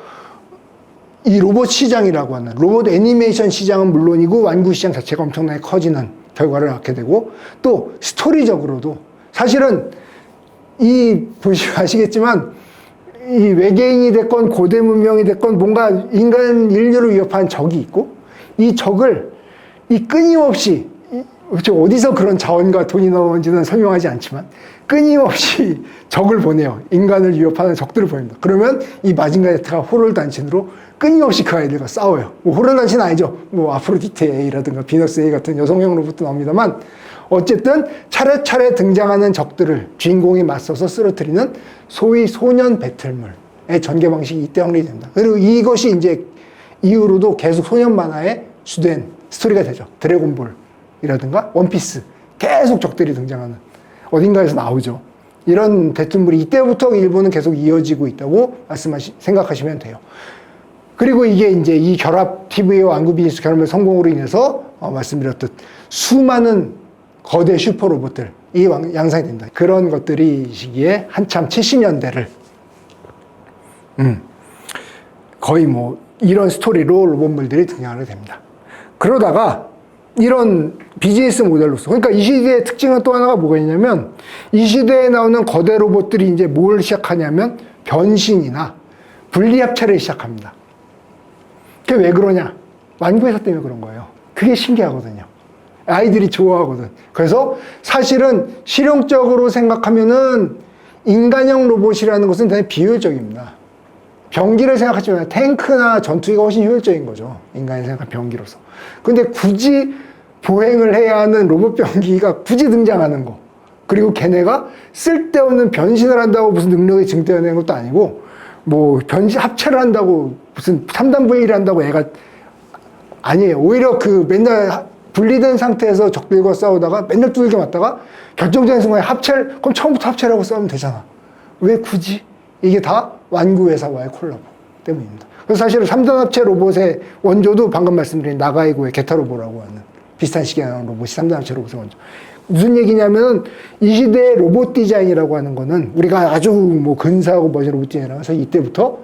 이 로봇 시장이라고 하는 로봇 애니메이션 시장은 물론이고 완구 시장 자체가 엄청나게 커지는 결과를 낳게 되고, 또 스토리적으로도 사실은 이 보시면 아시겠지만 이 외계인이 됐건 고대 문명이 됐건 뭔가 인간 인류를 위협하는 적이 있고, 이 적을 이 끊임없이 어디서 그런 자원과 돈이 나오는지는 설명하지 않지만 끊임없이 적을 보내요. 인간을 위협하는 적들을 보냅니다. 그러면 이 마징가 Z가 호롤 단신으로 끊임없이 그 아이들과 싸워요. 뭐 호롤 단신은 아니죠. 뭐 아프로디테 A라든가 비너스 A 같은 여성형 로봇도 나옵니다만 어쨌든 차례차례 등장하는 적들을 주인공이 맞서서 쓰러뜨리는 소위 소년 배틀물의 전개 방식이 이때 확립이 됩니다. 그리고 이것이 이제 이후로도 계속 소년 만화의 주된 스토리가 되죠. 드래곤볼이라든가 원피스, 계속 적들이 등장하는 어딘가에서 나오죠. 이런 배틀물이 이때부터 일본은 계속 이어지고 있다고 생각하시면 돼요. 그리고 이게 이제 이 결합 TV와 완구 비즈니스 결합의 성공으로 인해서 말씀드렸듯 수많은 거대 슈퍼 로봇들이 양상이 됩니다. 그런 것들이 이 시기에 한참 70년대를 거의 뭐 이런 스토리로 로봇물들이 등장하게 됩니다. 그러다가 이런 비즈니스 모델로서, 그러니까 이 시대의 특징은 또 하나가 뭐가 있냐면 이 시대에 나오는 거대 로봇들이 이제 뭘 시작하냐면 변신이나 분리합체를 시작합니다. 그게 왜 그러냐? 완구회사 때문에 그런 거예요. 그게 신기하거든요. 아이들이 좋아하거든. 그래서 사실은 실용적으로 생각하면은 인간형 로봇이라는 것은 대단히 비효율적입니다. 병기를 생각하지만 탱크나 전투기가 훨씬 효율적인 거죠. 인간이 생각한 병기로서. 근데 굳이 보행을 해야 하는 로봇 병기가 굳이 등장하는 거. 그리고 걔네가 쓸데없는 변신을 한다고 무슨 능력이 증대되는 것도 아니고, 뭐 변신 합체를 한다고 무슨 3단 분리를 한다고 애가 아니에요. 오히려 그 맨날 분리된 상태에서 적들과 싸우다가 맨날 두들겨 맞다가 결정적인 순간에 그럼 처음부터 합체를 하고 싸우면 되잖아. 왜 굳이? 이게 다 완구 회사와의 콜라보 때문입니다. 그래서 사실은 3단 합체 로봇의 원조도 방금 말씀드린 나가이고의 게타로보라고 하는 비슷한 시기에 나온 로봇이 3단 합체 로봇의 원조. 무슨 얘기냐면은 이 시대의 로봇 디자인이라고 하는 거는 우리가 아주 뭐 근사하고 멋진 로봇 디자인이라고 해서 이때부터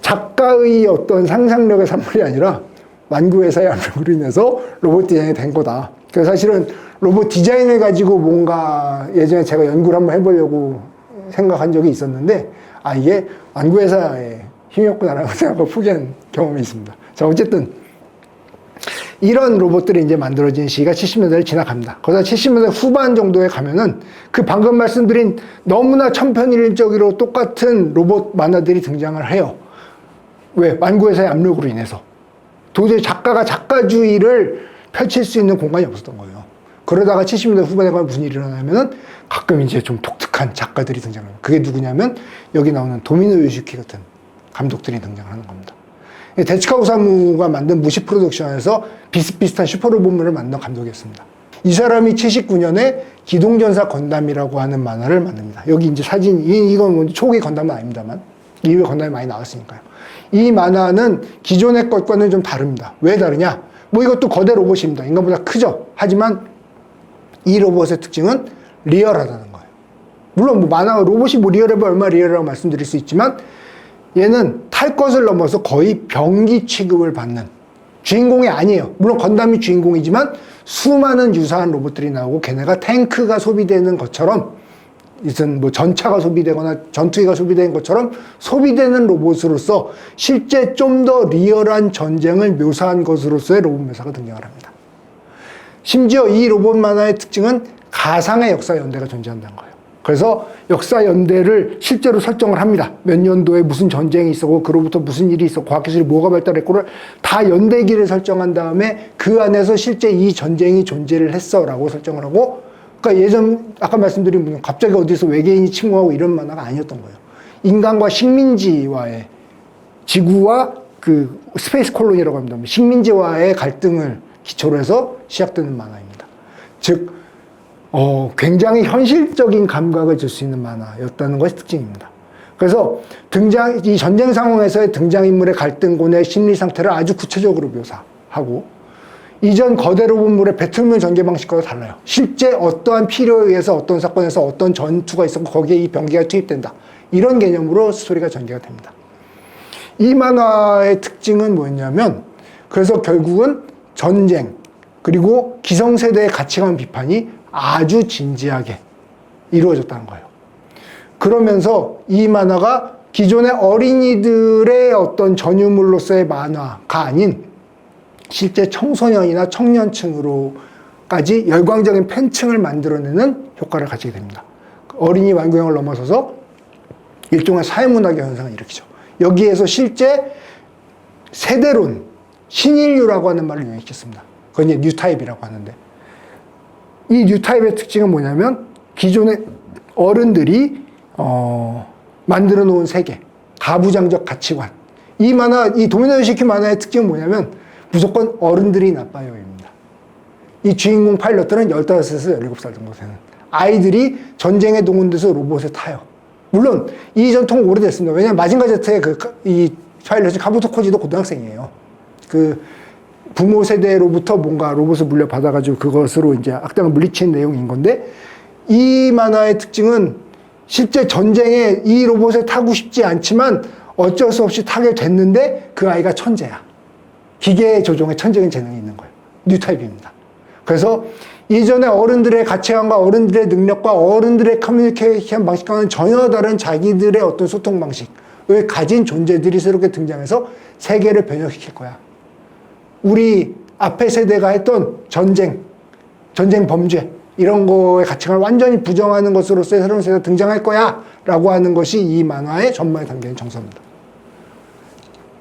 작가의 어떤 상상력의 산물이 아니라 완구 회사의 압력으로 인해서 로봇 디자인이 된 거다. 그래서 사실은 로봇 디자인을 가지고 뭔가 예전에 제가 연구를 한번 해보려고 생각한 적이 있었는데, 이게 완구 회사의 힘이었구나라고 생각하고 포기한 경험이 있습니다. 자, 어쨌든 이런 로봇들이 이제 만들어진 시기가 70년대를 지나갑니다. 거기다 70년대 후반 정도에 가면은 그 방금 말씀드린 너무나 천편일률적으로 똑같은 로봇 만화들이 등장을 해요. 왜? 완구회사의 압력으로 인해서. 도저히 작가가 작가주의를 펼칠 수 있는 공간이 없었던 거예요. 그러다가 70년대 후반에 가면 무슨 일이 일어나면은 가끔 이제 좀 독특한 작가들이 등장합니다. 그게 누구냐면 여기 나오는 도미노 요시키 같은 감독들이 등장하는 겁니다. 데츠카 오사무가 만든 무시 프로덕션에서 비슷비슷한 슈퍼로봇물을 만든 감독이었습니다. 이 사람이 79년에 기동전사 건담이라고 하는 만화를 만듭니다. 여기 이제 사진, 이건 뭐 초기 건담은 아닙니다만, 이후에 건담이 많이 나왔으니까요. 이 만화는 기존의 것과는 좀 다릅니다. 왜 다르냐? 뭐 이것도 거대 로봇입니다. 인간보다 크죠? 하지만 이 로봇의 특징은 리얼하다는 거예요. 물론 뭐 만화, 로봇이 뭐 리얼해봐 얼마나 리얼이라고 말씀드릴 수 있지만 얘는 탈 것을 넘어서 거의 병기 취급을 받는 주인공이 아니에요. 물론 건담이 주인공이지만 수많은 유사한 로봇들이 나오고 걔네가 탱크가 소비되는 것처럼 무슨 뭐 전차가 소비되거나 전투기가 소비되는 것처럼 소비되는 로봇으로서 실제 좀 더 리얼한 전쟁을 묘사한 것으로서의 로봇 묘사가 등장을 합니다. 심지어 이 로봇 만화의 특징은 가상의 역사 연대가 존재한다는 거예요. 그래서 역사 연대를 실제로 설정을 합니다. 몇 년도에 무슨 전쟁이 있었고 그로부터 무슨 일이 있었고 과학기술이 뭐가 발달했고를 다 연대기를 설정한 다음에 그 안에서 실제 이 전쟁이 존재를 했어 라고 설정을 하고, 그러니까 예전 아까 말씀드린 분은 갑자기 어디서 외계인이 침공하고 이런 만화가 아니었던 거예요. 인간과 식민지와의, 지구와 그 스페이스 콜로니라고 합니다. 식민지와의 갈등을 기초로 해서 시작되는 만화입니다. 즉 굉장히 현실적인 감각을 줄 수 있는 만화였다는 것이 특징입니다. 그래서 이 전쟁 상황에서의 등장인물의 갈등곤의 심리 상태를 아주 구체적으로 묘사하고, 이전 거대 로봇물의 배틀물 전개 방식과도 달라요. 실제 어떠한 필요에 의해서 어떤 사건에서 어떤 전투가 있었고 거기에 이 병기가 투입된다. 이런 개념으로 스토리가 전개가 됩니다. 이 만화의 특징은 뭐였냐면, 그래서 결국은 전쟁, 그리고 기성세대의 가치관 비판이 아주 진지하게 이루어졌다는 거예요. 그러면서 이 만화가 기존의 어린이들의 어떤 전유물로서의 만화가 아닌 실제 청소년이나 청년층으로까지 열광적인 팬층을 만들어내는 효과를 가지게 됩니다. 어린이 완구형을 넘어서서 일종의 사회문학의 현상을 일으키죠. 여기에서 실제 세대론, 신인류라고 하는 말을 유행시켰습니다. 그건 이제 뉴타입이라고 하는데, 이 뉴타입의 특징은 뭐냐면 기존의 어른들이 만들어 놓은 세계, 가부장적 가치관. 이 만화, 이 도미노 요시키 만화의 특징은 뭐냐면 무조건 어른들이 나빠요입니다. 이 주인공 파일럿들은 15살에서 17살 정도 되는 아이들이 전쟁에 동원돼서 로봇에 타요. 물론 이 전통은 오래됐습니다. 왜냐하면 마징가 제트의 이 파일럿이 카부토 코지도 고등학생이에요. 그 부모 세대로부터 뭔가 로봇을 물려받아가지고 그것으로 이제 악당을 물리치는 내용인 건데, 이 만화의 특징은 실제 전쟁에 이 로봇에 타고 싶지 않지만 어쩔 수 없이 타게 됐는데 그 아이가 천재야. 기계 조종에 천재적인 재능이 있는 거예요. 뉴타입입니다. 그래서 이전에 어른들의 가치관과 어른들의 능력과 어른들의 커뮤니케이션 방식과는 전혀 다른 자기들의 어떤 소통 방식을 가진 존재들이 새롭게 등장해서 세계를 변혁시킬 거야. 우리 앞에 세대가 했던 전쟁 범죄, 이런 거의 가치관을 완전히 부정하는 것으로서의 새로운 세대가 등장할 거야 라고 하는 것이 이 만화의 전반에 담겨있는 정서입니다.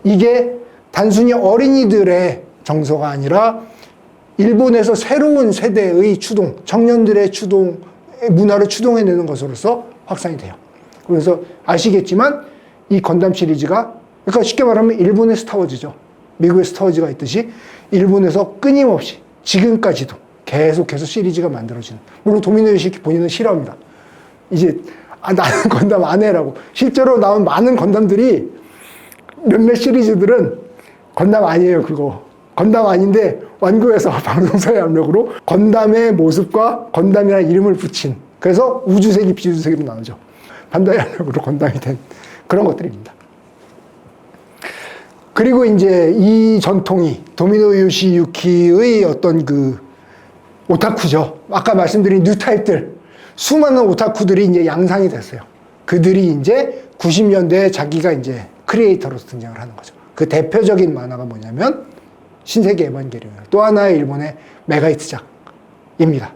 이게 단순히 어린이들의 정서가 아니라 일본에서 새로운 세대의 추동, 청년들의 추동, 문화를 추동해내는 것으로서 확산이 돼요. 그래서 아시겠지만 이 건담 시리즈가, 그러니까 쉽게 말하면 일본의 스타워즈죠. 미국의 스타워즈가 있듯이 일본에서 끊임없이 지금까지도 계속해서 시리즈가 만들어지는. 물론 도미노 요시키 본인은 싫어합니다. 이제 나는 건담 안 해라고. 실제로 나온 많은 건담들이, 몇몇 시리즈들은 건담 아니에요. 그거 건담 아닌데 완구에서 방송사의 압력으로 건담의 모습과 건담이라는 이름을 붙인, 그래서 우주색이 비우주색으로 나오죠. 반다이 압력으로 건담이 된 그런 것들입니다. 그리고 이제 이 전통이 도미노 요시유키의 어떤 그 오타쿠죠. 아까 말씀드린 뉴타입들, 수많은 오타쿠들이 이제 양상이 됐어요. 그들이 이제 90년대에 자기가 이제 크리에이터로서 등장을 하는 거죠. 그 대표적인 만화가 뭐냐면 신세계 에반게리온이에요. 또 하나의 일본의 메가히트작입니다.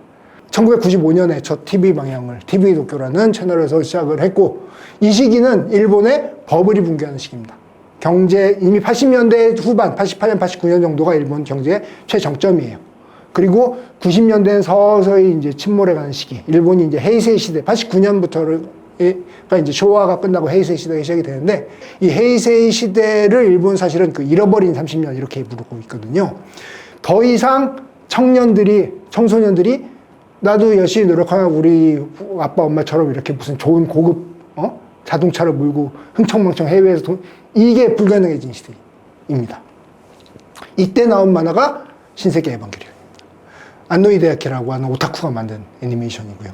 1995년에 첫 TV 방영을 TV 도쿄라는 채널에서 시작을 했고, 이 시기는 일본의 버블이 붕괴하는 시기입니다. 경제, 이미 80년대 후반, 88년, 89년 정도가 일본 경제의 최정점이에요. 그리고 90년대는 서서히 이제 침몰해가는 시기. 일본이 이제 헤이세이 시대, 89년부터가 이제 쇼와가 끝나고 헤이세이 시대가 시작이 되는데, 이 헤이세이 시대를 일본 사실은 그 잃어버린 30년 이렇게 부르고 있거든요. 더 이상 청소년들이 나도 열심히 노력하면 우리 아빠 엄마처럼 이렇게 무슨 좋은 고급 자동차를 몰고 흥청망청 해외에서 이게 불가능해진 시대입니다. 이때 나온 만화가 신세계 에반게리온입니다. 안노 히데아키라고 하는 오타쿠가 만든 애니메이션이고요.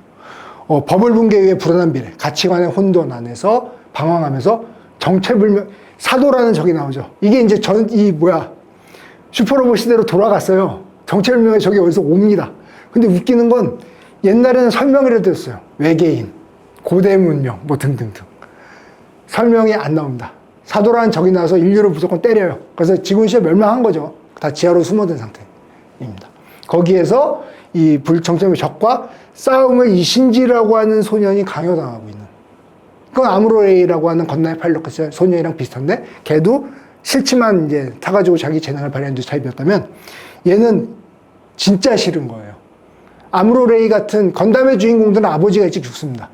버블 붕괴 위에 불안한 미래, 가치관의 혼돈 안에서 방황하면서 정체불명 사도라는 적이 나오죠. 이게 이제 슈퍼로봇 시대로 돌아갔어요. 정체불명의 적이 어디서 옵니다. 근데 웃기는 건 옛날에는 설명이라도 했어요. 외계인, 고대 문명, 뭐 등등등. 설명이 안 나옵니다. 사도라는 적이 나와서 인류를 무조건 때려요. 그래서 지구는 시에 멸망한 거죠. 다 지하로 숨어든 상태입니다. 거기에서 이 불정체의 적과 싸움을 이 신지라고 하는 소년이 강요당하고 있는. 그건 아무로레이라고 하는 건나의 파일럿 소년이랑 비슷한데, 걔도 싫지만 이제 타가지고 자기 재능을 발휘한 타입이었다면, 얘는 진짜 싫은 거예요. 아무로레이 같은 건담의 주인공들은 아버지가 일찍 죽습니다.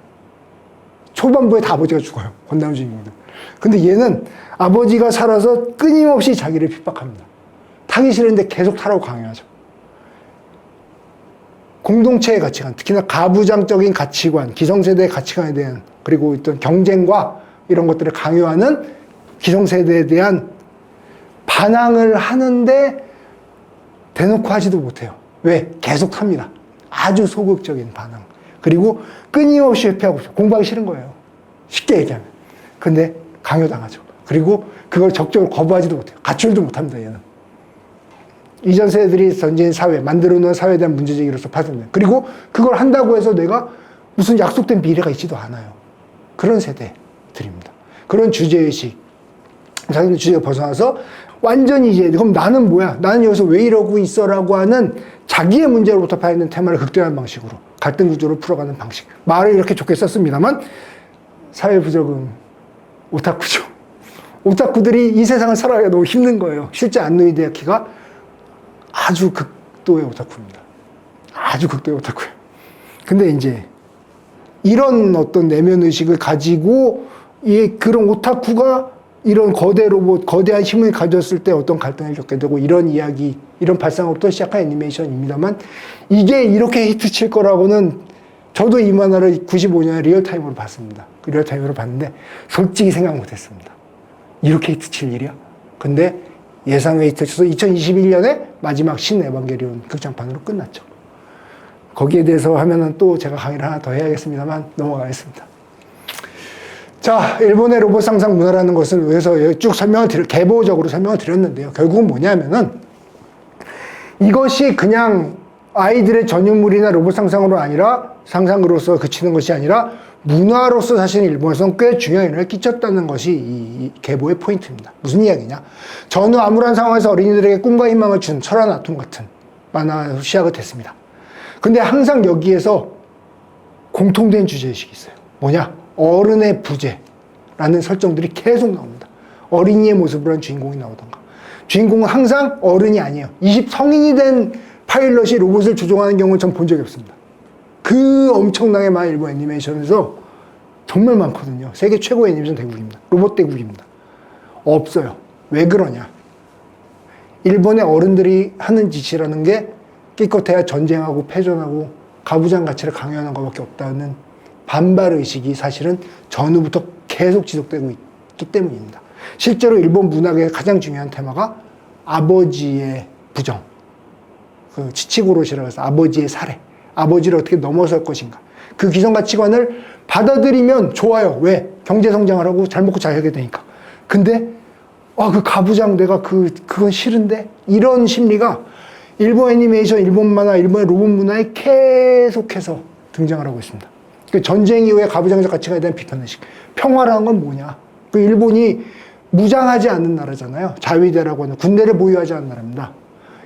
초반부에 다 아버지가 죽어요. 건담의 주인공들. 근데 얘는 아버지가 살아서 끊임없이 자기를 핍박합니다. 타기 싫은데 계속 타라고 강요하죠. 공동체의 가치관, 특히나 가부장적인 가치관, 기성세대의 가치관에 대한, 그리고 어떤 경쟁과 이런 것들을 강요하는 기성세대에 대한 반항을 하는데 대놓고 하지도 못해요. 왜? 계속 탑니다. 아주 소극적인 반항. 그리고 끊임없이 회피하고 있어요. 공부하기 싫은 거예요. 쉽게 얘기하면. 근데 강요당하죠. 그리고 그걸 적극적으로 거부하지도 못해요. 가출도 못합니다, 얘는. 이전 세대들이 던진 사회, 만들어 놓은 사회에 대한 문제제기로서 파생돼요. 그리고 그걸 한다고 해서 내가 무슨 약속된 미래가 있지도 않아요. 그런 세대들입니다. 그런 주제의식, 자기는 주제가 벗어나서 완전히 이제 그럼 나는 뭐야? 나는 여기서 왜 이러고 있어라고 하는 자기의 문제로부터 파있는 테마를 극대화한 방식으로 갈등 구조를 풀어가는 방식. 말을 이렇게 좋게 썼습니다만 사회 부적응 오타쿠죠. 오타쿠들이 이 세상을 살아가기가 너무 힘든 거예요. 실제 안노 히데아키가 아주 극도의 오타쿠입니다. 아주 극도의 오타쿠예요. 근데 이제 이런 어떤 내면 의식을 가지고 그런 오타쿠가 이런 거대 로봇, 거대한 힘을 가졌을 때 어떤 갈등을 겪게 되고 이런 이야기, 이런 발상으로부터 시작한 애니메이션입니다만 이게 이렇게 히트칠 거라고는 저도 이 만화를 95년에 리얼타임으로 봤습니다. 리얼타임으로 봤는데 솔직히 생각 못했습니다. 이렇게 히트칠 일이야? 근데 예상외 히트쳐서 2021년에 마지막 신 에반게리온 극장판으로 끝났죠. 거기에 대해서 하면은 또 제가 강의를 하나 더 해야겠습니다만 넘어가겠습니다. 자, 일본의 로봇 상상 문화라는 것을 위해서 쭉 개보적으로 설명을 드렸는데요. 결국은 뭐냐면은 이것이 그냥 아이들의 전유물이나 로봇 상상으로서 그치는 것이 아니라 문화로서 사실 일본에서는 꽤 중요한 영향을 끼쳤다는 것이 이 계보의 포인트입니다. 무슨 이야기냐? 전후 암울한 상황에서 어린이들에게 꿈과 희망을 준 철한 아톰 같은 만화에서 시작이 됐습니다. 근데 항상 여기에서 공통된 주제의식이 있어요. 뭐냐? 어른의 부재라는 설정들이 계속 나옵니다. 어린이의 모습으로 한 주인공이 나오던가. 주인공은 항상 어른이 아니에요. 20성인이 된 파일럿이 로봇을 조종하는 경우는 전 본 적이 없습니다. 그 엄청나게 많은 일본 애니메이션에서 정말 많거든요. 세계 최고의 애니메이션 대국입니다. 로봇 대국입니다. 없어요. 왜 그러냐? 일본의 어른들이 하는 짓이라는 게 기껏해야 전쟁하고 패전하고 가부장 가치를 강요하는 것밖에 없다는 반발의식이 사실은 전후부터 계속 지속되고 있기 때문입니다. 실제로 일본 문학의 가장 중요한 테마가 아버지의 부정, 그 치치고로시라고 해서 아버지의 살해, 아버지를 어떻게 넘어설 것인가. 그 기성가치관을 받아들이면 좋아요. 왜? 경제성장을 하고 잘 먹고 잘 살게 되니까. 근데 그 가부장 내가 그건 싫은데? 이런 심리가 일본 애니메이션, 일본 만화, 일본의 로봇 문화에 계속해서 등장을 하고 있습니다. 그 전쟁 이후에 가부장적 가치관에 대한 비판의식. 평화라는 건 뭐냐? 그 일본이 무장하지 않는 나라잖아요. 자위대라고 하는 군대를 보유하지 않는 나라입니다.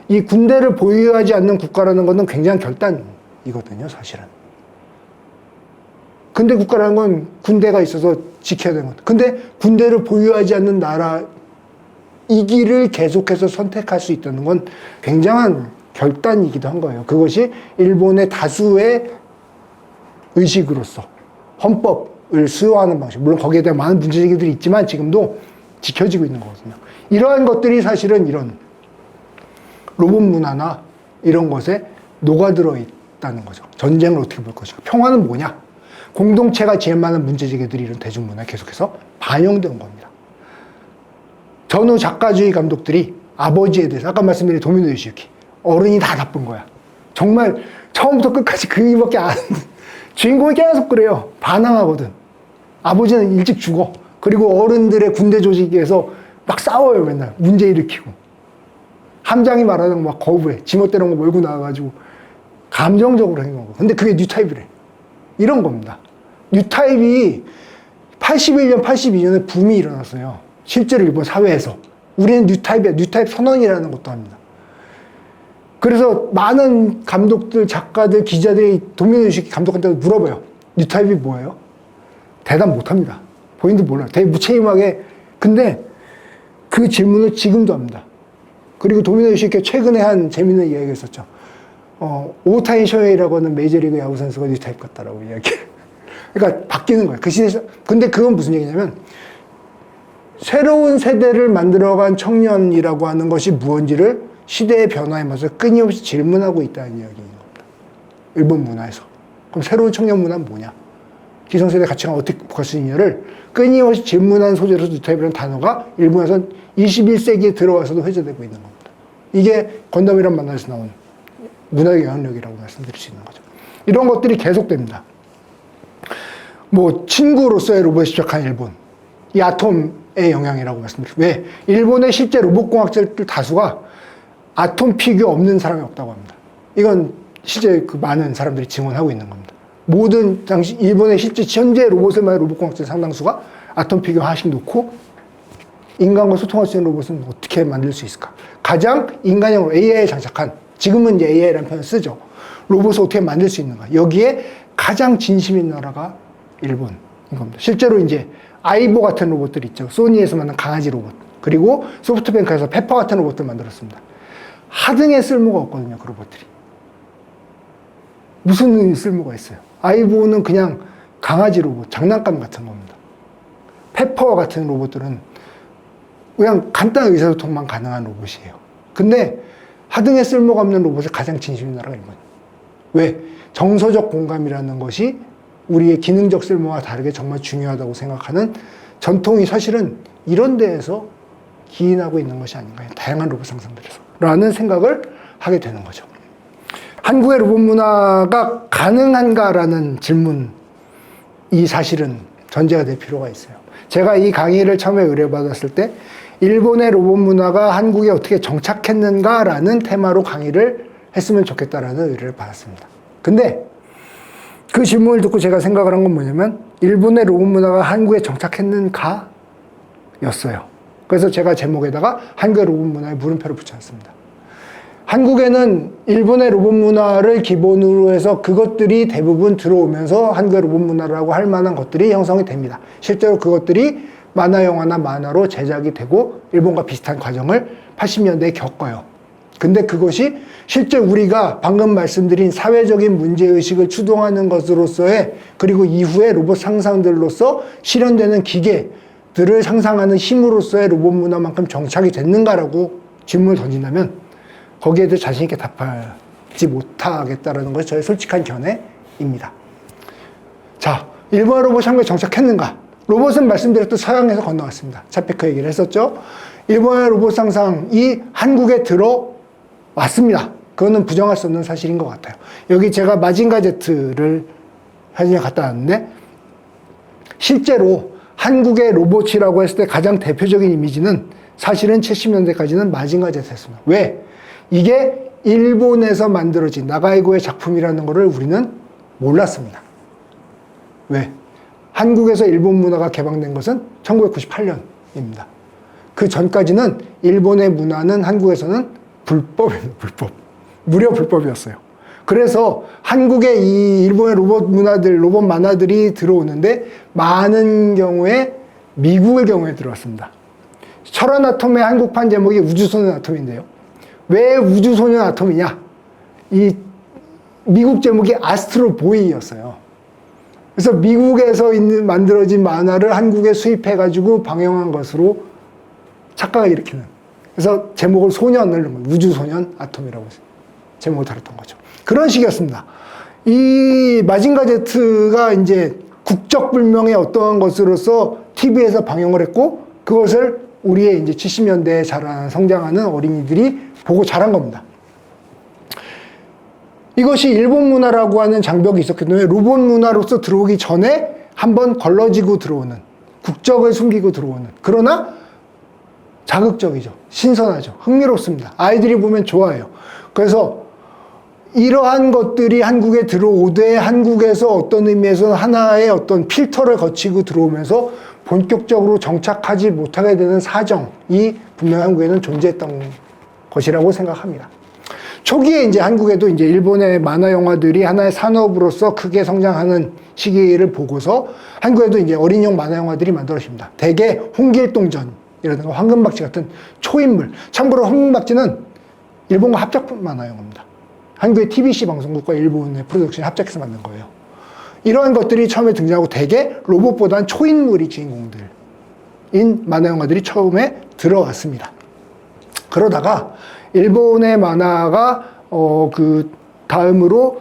이 군대를 보유하지 않는 국가라는 것은 굉장한 결단이거든요, 사실은. 근데 국가라는 건 군대가 있어서 지켜야 되는 것. 근데 군대를 보유하지 않는 나라의 이 길을 계속해서 선택할 수 있다는 건 굉장한 결단이기도 한 거예요. 그것이 일본의 다수의 의식으로서 헌법을 수호하는 방식, 물론 거기에 대한 많은 문제제기들이 있지만 지금도 지켜지고 있는 거거든요. 이러한 것들이 사실은 이런 로봇 문화나 이런 것에 녹아들어 있다는 거죠. 전쟁을 어떻게 볼 것인가, 평화는 뭐냐, 공동체가 제일 많은 문제제기들이 이런 대중문화에 계속해서 반영된 겁니다. 전후 작가주의 감독들이 아버지에 대해서, 아까 말씀드린 도미노 요시유키, 어른이 다 나쁜 거야. 정말 처음부터 끝까지 그 얘기밖에 안, 주인공이 계속 그래요. 반항하거든. 아버지는 일찍 죽어. 그리고 어른들의 군대 조직에서 막 싸워요, 맨날. 문제 일으키고. 함장이 말하는 거 막 거부해. 지멋대로 거 몰고 나와가지고 감정적으로 행동하고. 근데 그게 뉴타입이래. 이런 겁니다. 뉴타입이 81년, 82년에 붐이 일어났어요. 실제로 일본 사회에서. 우리는 뉴타입이야. 뉴타입 선언이라는 것도 합니다. 그래서 많은 감독들, 작가들, 기자들이 도미노 요시유키 감독한테 물어봐요. 뉴타입이 뭐예요? 대답 못합니다. 본인도 몰라요. 되게 무책임하게. 근데 그 질문을 지금도 합니다. 그리고 도미노 요시유키가 최근에 한 재밌는 이야기가 있었죠. 오타니 쇼헤이라고 하는 메이저리그 야구 선수가 뉴타입 같다라고 이야기해요. 그러니까 바뀌는 거예요. 그 시대에서. 근데 그건 무슨 얘기냐면, 새로운 세대를 만들어간 청년이라고 하는 것이 무언지를 시대의 변화에 맞서 끊임없이 질문하고 있다는 이야기인 겁니다. 일본 문화에서. 그럼 새로운 청년 문화는 뭐냐? 기성세대 가치관을 어떻게 극복할 수 있냐를 끊임없이 질문한 소재로서 뉴타입이라는 단어가 일본에서는 21세기에 들어와서도 회자되고 있는 겁니다. 이게 건담이란 만화에서 나온 문화의 영향력이라고 말씀드릴 수 있는 거죠. 이런 것들이 계속됩니다. 뭐 친구로서의 로봇이 시작한 일본, 이 아톰의 영향이라고 말씀드리고, 왜? 일본의 실제 로봇공학자들 다수가 아톰 피규어 없는 사람이 없다고 합니다. 이건 실제 그 많은 사람들이 증언하고 있는 겁니다. 모든 당시 일본의 실제 현재 로봇을 말하는 로봇공학자 상당수가 아톰 피규어 하나씩 놓고 인간과 소통할 수 있는 로봇은 어떻게 만들 수 있을까? 가장 인간형으로 AI에 장착한, 지금은 이제 AI라는 표현을 쓰죠. 로봇을 어떻게 만들 수 있는가? 여기에 가장 진심인 나라가 일본인 겁니다. 실제로 이제 아이보 같은 로봇들 있죠. 소니에서 만든 강아지 로봇. 그리고 소프트뱅크에서 페퍼 같은 로봇들 만들었습니다. 하등의 쓸모가 없거든요, 그 로봇들이. 무슨 쓸모가 있어요? 아이보는 그냥 강아지 로봇, 장난감 같은 겁니다. 페퍼 같은 로봇들은 그냥 간단한 의사소통만 가능한 로봇이에요. 근데 하등의 쓸모가 없는 로봇을 가장 진심인 나라가 일본이에요. 왜? 정서적 공감이라는 것이 우리의 기능적 쓸모와 다르게 정말 중요하다고 생각하는 전통이 사실은 이런 데에서 기인하고 있는 것이 아닌가, 다양한 로봇 상상들에서 라는 생각을 하게 되는 거죠. 한국의 로봇 문화가 가능한가라는 질문이 사실은 전제가 될 필요가 있어요. 제가 이 강의를 처음에 의뢰받았을 때 일본의 로봇 문화가 한국에 어떻게 정착했는가라는 테마로 강의를 했으면 좋겠다라는 의뢰를 받았습니다. 근데 그 질문을 듣고 제가 생각을 한 건 뭐냐면, 일본의 로봇 문화가 한국에 정착했는가? 였어요. 그래서 제가 제목에다가 한국의 로봇 문화에 물음표를 붙여놨습니다. 한국에는 일본의 로봇 문화를 기본으로 해서 그것들이 대부분 들어오면서 한국의 로봇 문화라고 할 만한 것들이 형성이 됩니다. 실제로 그것들이 만화 영화나 만화로 제작이 되고 일본과 비슷한 과정을 80년대에 겪어요. 근데 그것이 실제 우리가 방금 말씀드린 사회적인 문제의식을 추동하는 것으로서의, 그리고 이후에 로봇 상상들로서 실현되는 기계들을 상상하는 힘으로서의 로봇 문화만큼 정착이 됐는가라고 질문을 던진다면 거기에 대해 자신있게 답하지 못하겠다는 것이 저의 솔직한 견해입니다. 자, 일본 로봇이 한국에 정착했는가? 로봇은 말씀드렸듯 서양에서 건너왔습니다. 차페크 얘기를 했었죠. 일본의 로봇 상상이 한국에 들어왔습니다. 그거는 부정할 수 없는 사실인 것 같아요. 여기 제가 마징가 Z를 사진을 갖다 놨는데, 실제로 한국의 로봇이라고 했을 때 가장 대표적인 이미지는 사실은 70년대까지는 마징가 Z였습니다. 왜? 이게 일본에서 만들어진 나가이고의 작품이라는 것을 우리는 몰랐습니다. 왜? 한국에서 일본 문화가 개방된 것은 1998년입니다. 그 전까지는 일본의 문화는 한국에서는 불법입니다. 불법. 무려 불법이었어요. 그래서 한국에 이 일본의 로봇 문화들, 로봇 만화들이 들어오는데 많은 경우에 미국의 경우에 들어왔습니다. 철원 아톰의 한국판 제목이 우주소년 아톰인데요. 왜 우주소년 아톰이냐? 이 미국 제목이 아스트로 보이였어요. 그래서 미국에서 만들어진 만화를 한국에 수입해가지고 방영한 것으로 착각을 일으키는. 그래서 제목을 소년을 우주소년 아톰이라고 제목을 달았던 거죠. 그런 식이었습니다. 이 마징가 Z가 이제 국적불명의 어떠한 것으로서 TV에서 방영을 했고, 그것을 우리의 이제 70년대에 자라는 성장하는 어린이들이 보고 자란 겁니다. 이것이 일본 문화라고 하는 장벽이 있었기 때문에 로봇 문화로서 들어오기 전에 한번 걸러지고 들어오는, 국적을 숨기고 들어오는, 그러나 자극적이죠. 신선하죠. 흥미롭습니다. 아이들이 보면 좋아해요. 그래서 이러한 것들이 한국에 들어오되 한국에서 어떤 의미에서 하나의 어떤 필터를 거치고 들어오면서 본격적으로 정착하지 못하게 되는 사정이 분명 한국에는 존재했던 것이라고 생각합니다. 초기에 이제 한국에도 이제 일본의 만화 영화들이 하나의 산업으로서 크게 성장하는 시기를 보고서 한국에도 이제 어린이용 만화 영화들이 만들어집니다. 대개 홍길동전이라든가 황금박쥐 같은 초인물. 참고로 황금박쥐는 일본과 합작 만화 영화입니다. 한국의 TBC 방송국과 일본의 프로덕션이 합작해서 만든 거예요. 이러한 것들이 처음에 등장하고 대개 로봇보다는 초인물이 주인공들인 만화 영화들이 처음에 들어왔습니다. 그러다가 일본의 만화가 그 다음으로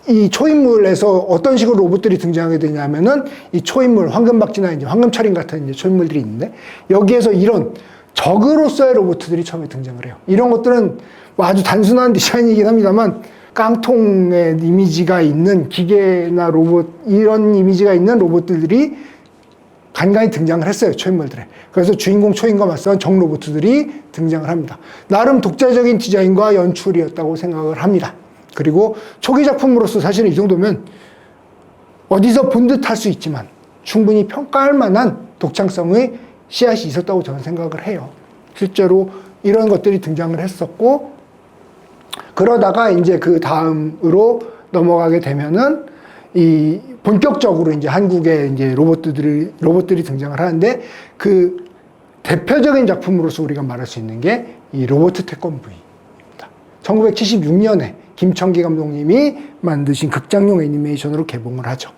이 초인물에서 어떤 식으로 로봇들이 등장하게 되냐면은 이 초인물, 황금박쥐나 이제 황금철인 같은 이제 초인물들이 있는데 여기에서 이런 적으로서의 로봇들이 처음에 등장을 해요. 이런 것들은 뭐 아주 단순한 디자인이긴 합니다만 깡통의 이미지가 있는 기계나 로봇, 이런 이미지가 있는 로봇들이 간간히 등장을 했어요. 초인물들에. 그래서 주인공 초인과 맞서는 정 로봇들이 등장을 합니다. 나름 독자적인 디자인과 연출이었다고 생각을 합니다. 그리고 초기 작품으로서 사실은 이 정도면 어디서 본 듯 할 수 있지만 충분히 평가할 만한 독창성의 씨앗이 있었다고 저는 생각을 해요. 실제로 이런 것들이 등장을 했었고, 그러다가 이제 그 다음으로 넘어가게 되면은 이 본격적으로 이제 한국에 이제 로봇들이 등장을 하는데, 그 대표적인 작품으로서 우리가 말할 수 있는 게 이 로봇 태권브이입니다. 1976년에 김청기 감독님이 만드신 극장용 애니메이션으로 개봉을 하죠.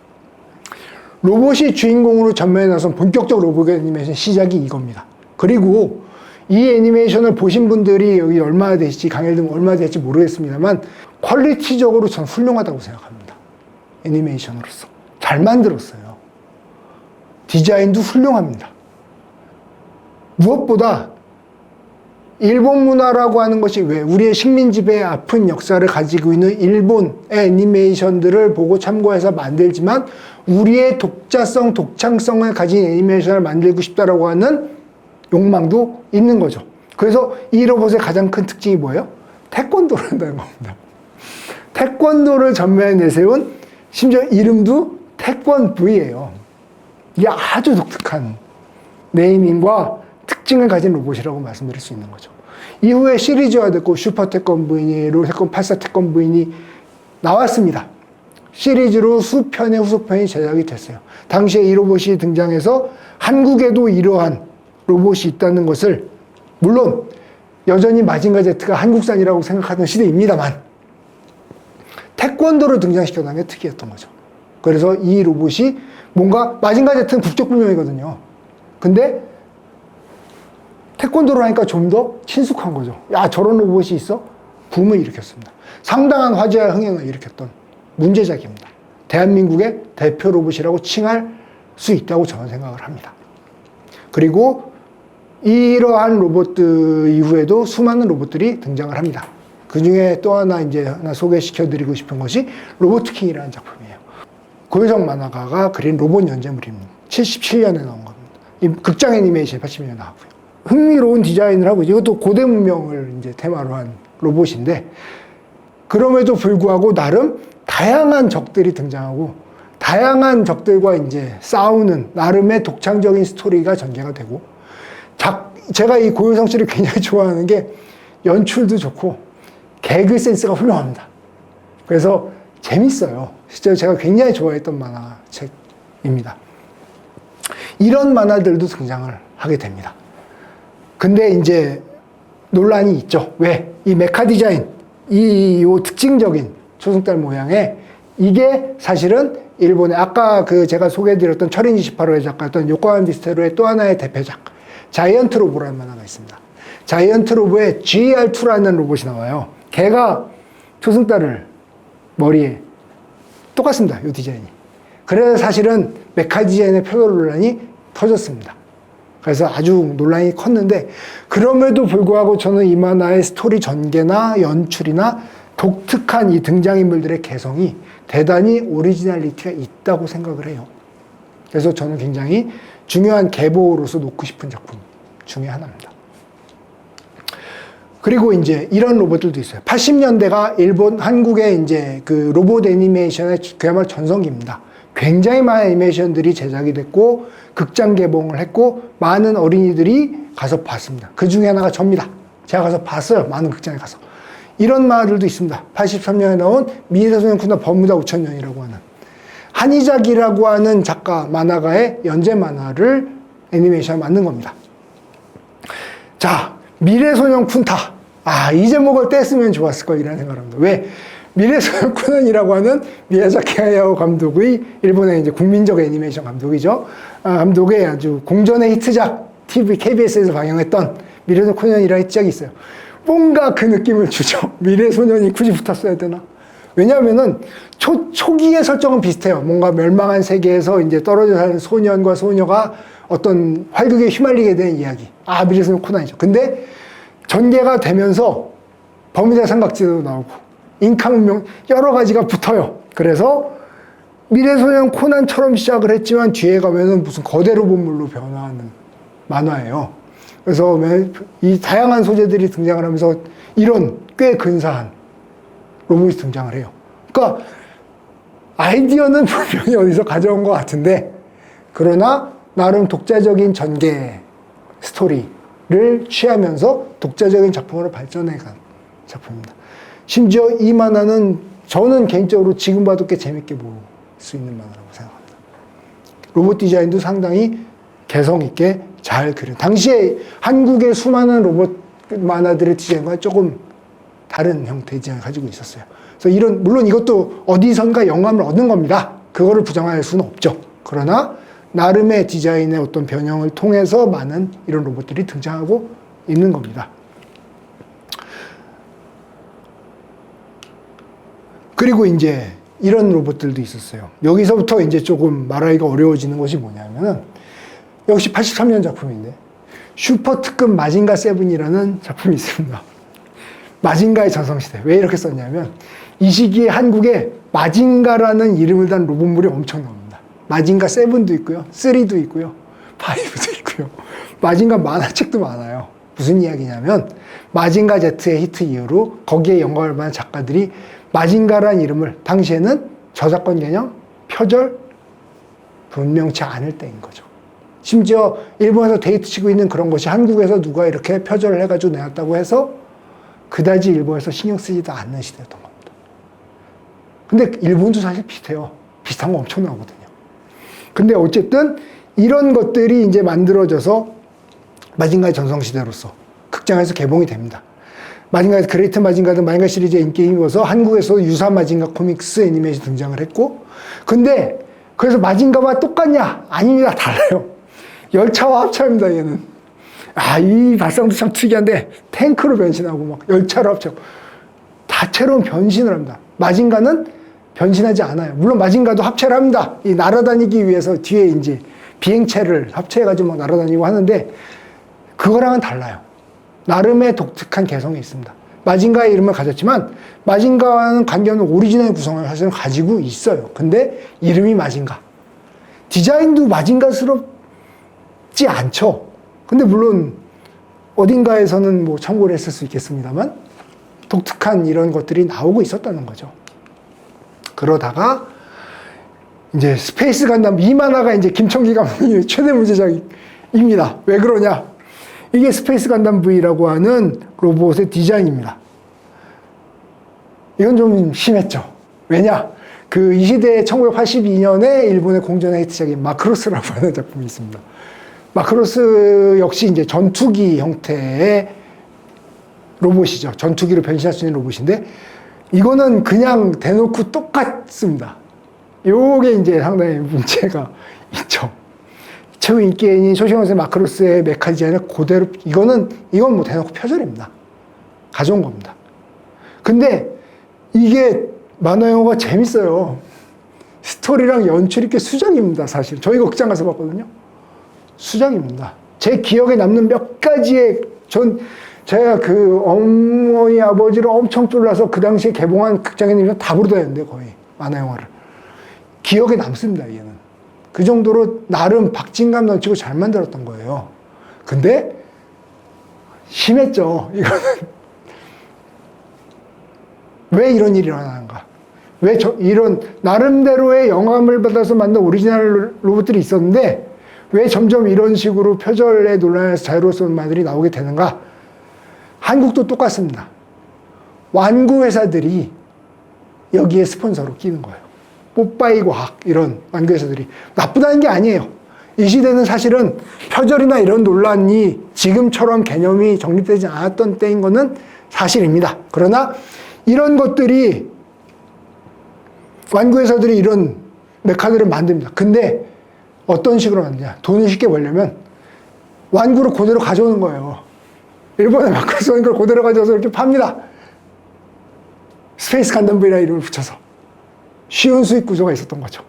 로봇이 주인공으로 전면에 나선 본격적 로봇 애니메이션 시작이 이겁니다. 그리고 이 애니메이션을 보신 분들이 여기 얼마나 되실지, 강의를 얼마나 될지 모르겠습니다만 퀄리티적으로 전 훌륭하다고 생각합니다. 애니메이션으로서 잘 만들었어요. 디자인도 훌륭합니다. 무엇보다 일본 문화라고 하는 것이 왜 우리의 식민지배의 아픈 역사를 가지고 있는 일본의 애니메이션들을 보고 참고해서 만들지만 우리의 독자성, 독창성을 가진 애니메이션을 만들고 싶다라고 하는 욕망도 있는 거죠. 그래서 이 로봇의 가장 큰 특징이 뭐예요? 태권도를 한다는 겁니다. 태권도를 전면에 내세운, 심지어 이름도 태권브이예요. 이게 아주 독특한 네이밍과 특징을 가진 로봇이라고 말씀드릴 수 있는 거죠. 이후에 시리즈화됐고 슈퍼 태권브이니, 롤태권 84 태권브이니 나왔습니다. 시리즈로 수편의 후속편이 제작이 됐어요. 당시에 이 로봇이 등장해서 한국에도 이러한 로봇이 있다는 것을, 물론 여전히 마징가 Z가 한국산이라고 생각하던 시대입니다만 태권도를 등장시켜놓은 게 특이했던 거죠. 그래서 이 로봇이 뭔가, 마징가 Z는 국적불명이거든요. 근데 태권도를 하니까 좀 더 친숙한 거죠. 야, 저런 로봇이 있어? 붐을 일으켰습니다. 상당한 화제와 흥행을 일으켰던 문제작입니다. 대한민국의 대표 로봇이라고 칭할 수 있다고 저는 생각을 합니다. 그리고 이러한 로봇들 이후에도 수많은 로봇들이 등장을 합니다. 그 중에 또 하나 소개시켜 드리고 싶은 것이 로보트킹이라는 작품이에요. 고효정 만화가가 그린 로봇 연재물입니다. 77년에 나온 겁니다. 이 극장 애니메이션 80년에 나왔고요. 흥미로운 디자인을 하고, 이것도 고대 문명을 이제 테마로 한 로봇인데, 그럼에도 불구하고 나름 다양한 적들이 등장하고 다양한 적들과 이제 싸우는 나름의 독창적인 스토리가 전개가 되고, 제가 이 고효성 씨를 굉장히 좋아하는 게 연출도 좋고 개그 센스가 훌륭합니다. 그래서 재밌어요. 실제로 제가 굉장히 좋아했던 만화책입니다. 이런 만화들도 등장을 하게 됩니다. 근데 이제 논란이 있죠. 왜? 이 메카 디자인, 요 특징적인 초승달 모양의 이게 사실은 일본의 아까 제가 소개해드렸던 철인 28호의 작가였던 요코하마 미스테로의 또 하나의 대표작, 자이언트 로보라는 만화가 있습니다. 자이언트 로보의 GR2라는 로봇이 나와요. 걔가 초승달을 머리에 똑같습니다. 이 디자인이. 그래서 사실은 메카 디자인의 표절 논란이 터졌습니다. 그래서 아주 논란이 컸는데, 그럼에도 불구하고 저는 이 만화의 스토리 전개나 연출이나 독특한 이 등장인물들의 개성이 대단히 오리지널리티가 있다고 생각을 해요. 그래서 저는 굉장히 중요한 계보로서 놓고 싶은 작품 중에 하나입니다. 그리고 이제 이런 로봇들도 있어요. 80년대가 한국의 이제 그 로봇 애니메이션의 그야말로 전성기입니다. 굉장히 많은 애니메이션들이 제작이 됐고, 극장 개봉을 했고, 많은 어린이들이 가서 봤습니다. 그 중에 하나가 접니다. 제가 가서 봤어요. 많은 극장에 가서. 이런 만화들도 있습니다. 83년에 나온 미래소년 쿠나 버뮤다 5000년이라고 하는 한이작이라고 하는 작가, 만화가의 연재 만화를 애니메이션을 만든 겁니다. 자, 미래소년 쿤타. 이 제목을 뗐으면 좋았을걸, 이라는 생각을 합니다. 왜? 미래소년 쿤은이라고 하는 미야자키 하야오 감독의 일본의 이제 국민적 애니메이션 감독이죠. 감독의 아주 공전의 히트작, KBS에서 방영했던 미래소년 쿤은이라는 히트작이 있어요. 뭔가 그 느낌을 주죠. 미래소년이 굳이 붙었어야 되나? 왜냐하면은 초기의 설정은 비슷해요. 뭔가 멸망한 세계에서 이제 떨어져 사는 소년과 소녀가 어떤 활극에 휘말리게 되는 이야기. 미래소년 코난이죠. 근데 전개가 되면서 버뮤다 삼각지대도 나오고 잉카 문명 여러 가지가 붙어요. 그래서 미래소년 코난처럼 시작을 했지만 뒤에 가면은 무슨 거대 로봇물로 변화하는 만화예요. 그래서 이 다양한 소재들이 등장을 하면서 이런 꽤 근사한 로봇이 등장을 해요. 그러니까 아이디어는 분명히 어디서 가져온 것 같은데, 그러나 나름 독자적인 전개 스토리를 취하면서 독자적인 작품으로 발전해간 작품입니다. 심지어 이 만화는 저는 개인적으로 지금 봐도 꽤 재밌게 볼 수 있는 만화라고 생각합니다. 로봇 디자인도 상당히 개성 있게 잘 그린, 당시에 한국의 수많은 로봇 만화들의 디자인과 조금 다른 형태의 디자인을 가지고 있었어요. 그래서 물론 이것도 어디선가 영감을 얻는 겁니다. 그거를 부정할 수는 없죠. 그러나 나름의 디자인의 어떤 변형을 통해서 많은 이런 로봇들이 등장하고 있는 겁니다. 그리고 이제 이런 로봇들도 있었어요. 여기서부터 이제 조금 말하기가 어려워지는 것이 뭐냐면은, 역시 83년 작품인데 슈퍼 특급 마징가 7이라는 작품이 있습니다. 마징가의 전성시대. 왜 이렇게 썼냐면, 이 시기에 한국에 마징가라는 이름을 단 로봇물이 엄청 나옵니다. 마징가 7도 있고요, 3도 있고요, 5도 있고요. 마징가 만화책도 많아요. 무슨 이야기냐면, 마징가 Z의 히트 이후로 거기에 영감을 받은 작가들이 마징가라는 이름을, 당시에는 저작권 개념, 표절 분명치 않을 때인 거죠. 심지어 일본에서 데이트 치고 있는 그런 것이 한국에서 누가 이렇게 표절을 해가지고 내놨다고 해서 그다지 일본에서 신경 쓰지도 않는 시대였던 겁니다. 근데 일본도 사실 비슷해요. 비슷한 거 엄청 나오거든요. 근데 어쨌든 이런 것들이 이제 만들어져서 마징가의 전성시대로서 극장에서 개봉이 됩니다. 마징가, 그레이트 마징가 등 마징가 시리즈의 인기에 힘입어서 한국에서 유사 마징가 코믹스 애니메이션 등장을 했고, 근데 그래서 마징가와 똑같냐? 아닙니다. 달라요. 열차와 합체합니다, 얘는. 이 발상도 참 특이한데, 탱크로 변신하고 막 열차로 합체하고 다채로운 변신을 합니다. 마징가는 변신하지 않아요. 물론 마징가도 합체를 합니다. 이 날아다니기 위해서 뒤에 이제 비행체를 합체해가지고 막 날아다니고 하는데, 그거랑은 달라요. 나름의 독특한 개성이 있습니다. 마징가의 이름을 가졌지만 마징가와는 관계없는 오리지널 구성을 사실은 가지고 있어요. 근데 이름이 마징가. 디자인도 마징가스럽지 않죠. 근데 물론 어딘가에서는 뭐 참고를 했을 수 있겠습니다만 독특한 이런 것들이 나오고 있었다는 거죠. 그러다가 이제 스페이스 간담, 이 만화가 이제 김청기 감독의 최대 문제작입니다. 왜 그러냐? 이게 스페이스 간담 V라고 하는 로봇의 디자인입니다. 이건 좀 심했죠. 왜냐? 이 시대에 1982년에 일본의 공전의 히트작인 마크로스라고 하는 작품이 있습니다. 마크로스 역시 이제 전투기 형태의 로봇이죠. 전투기로 변신할 수 있는 로봇인데, 이거는 그냥 대놓고 똑같습니다. 요게 이제 상당히 문제가 있죠. 최고 인기애인 소시원스 마크로스의 메카 디자인을 그대로, 이건 뭐 대놓고 표절입니다. 가져온 겁니다. 근데 이게 만화 영화가 재밌어요. 스토리랑 연출이 꽤 수작입니다, 사실. 저희가 극장 가서 봤거든요. 수작입니다. 제 기억에 남는 몇 가지의, 제가 그 어머니, 아버지를 엄청 쫄라서 그 당시에 개봉한 극장에 있는 다 보러 다녔는데, 거의. 만화 영화를. 기억에 남습니다, 얘는. 그 정도로 나름 박진감 넘치고 잘 만들었던 거예요. 근데, 심했죠, 이거는. 왜 이런 일이 일어나는가? 왜 이런 나름대로의 영감을 받아서 만든 오리지널 로봇들이 있었는데 왜 점점 이런 식으로 표절의 논란에서 자유로운 말들이 나오게 되는가? 한국도 똑같습니다. 완구 회사들이 여기에 스폰서로 끼는 거예요. 뽀빠이 과학 이런 완구 회사들이 나쁘다는 게 아니에요. 이 시대는 사실은 표절이나 이런 논란이 지금처럼 개념이 정립되지 않았던 때인 것은 사실입니다. 그러나 이런 것들이 완구 회사들이 이런 메카들을 만듭니다. 근데 어떤 식으로 만드냐? 돈을 쉽게 벌려면 완구를 그대로 가져오는 거예요. 일본의 마크로스 완구를 그대로 가져와서 이렇게 팝니다. 스페이스 간담 V라 이름을 붙여서. 쉬운 수익 구조가 있었던 거죠.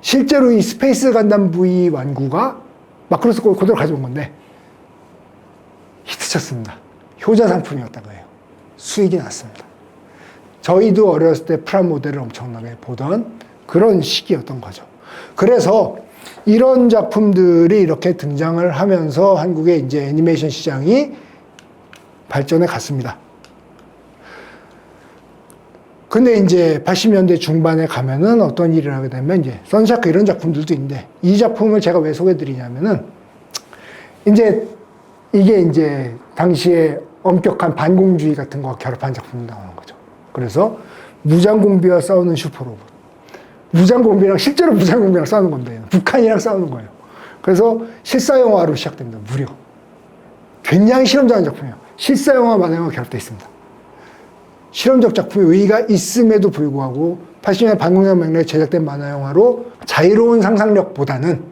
실제로 이 스페이스 간담 V 완구가 마크로스 걸 그대로 가져온 건데 히트쳤습니다. 효자 상품이었던 거예요. 수익이 났습니다. 저희도 어렸을 때 프라모델을 엄청나게 보던 그런 시기였던 거죠. 그래서 이런 작품들이 이렇게 등장을 하면서 한국의 이제 애니메이션 시장이 발전해 갔습니다. 근데 이제 80년대 중반에 가면은 어떤 일을 하게 되면 이제 선샤크 이런 작품들도 있는데 이 작품을 제가 왜 소개해드리냐면은 이제 이게 이제 당시에 엄격한 반공주의 같은 거와 결합한 작품이 나오는 거죠. 그래서 무장공비와 싸우는 슈퍼로봇. 무장공비랑 실제로 무장공비랑 싸우는 건데 북한이랑 싸우는 거예요. 그래서 실사영화로 시작됩니다. 무려. 굉장히 실험적인 작품이에요. 실사영화 만화영화 결합되어 있습니다. 실험적 작품의 의의가 있음에도 불구하고 80년대 반공작 맥락에 제작된 만화영화로 자유로운 상상력보다는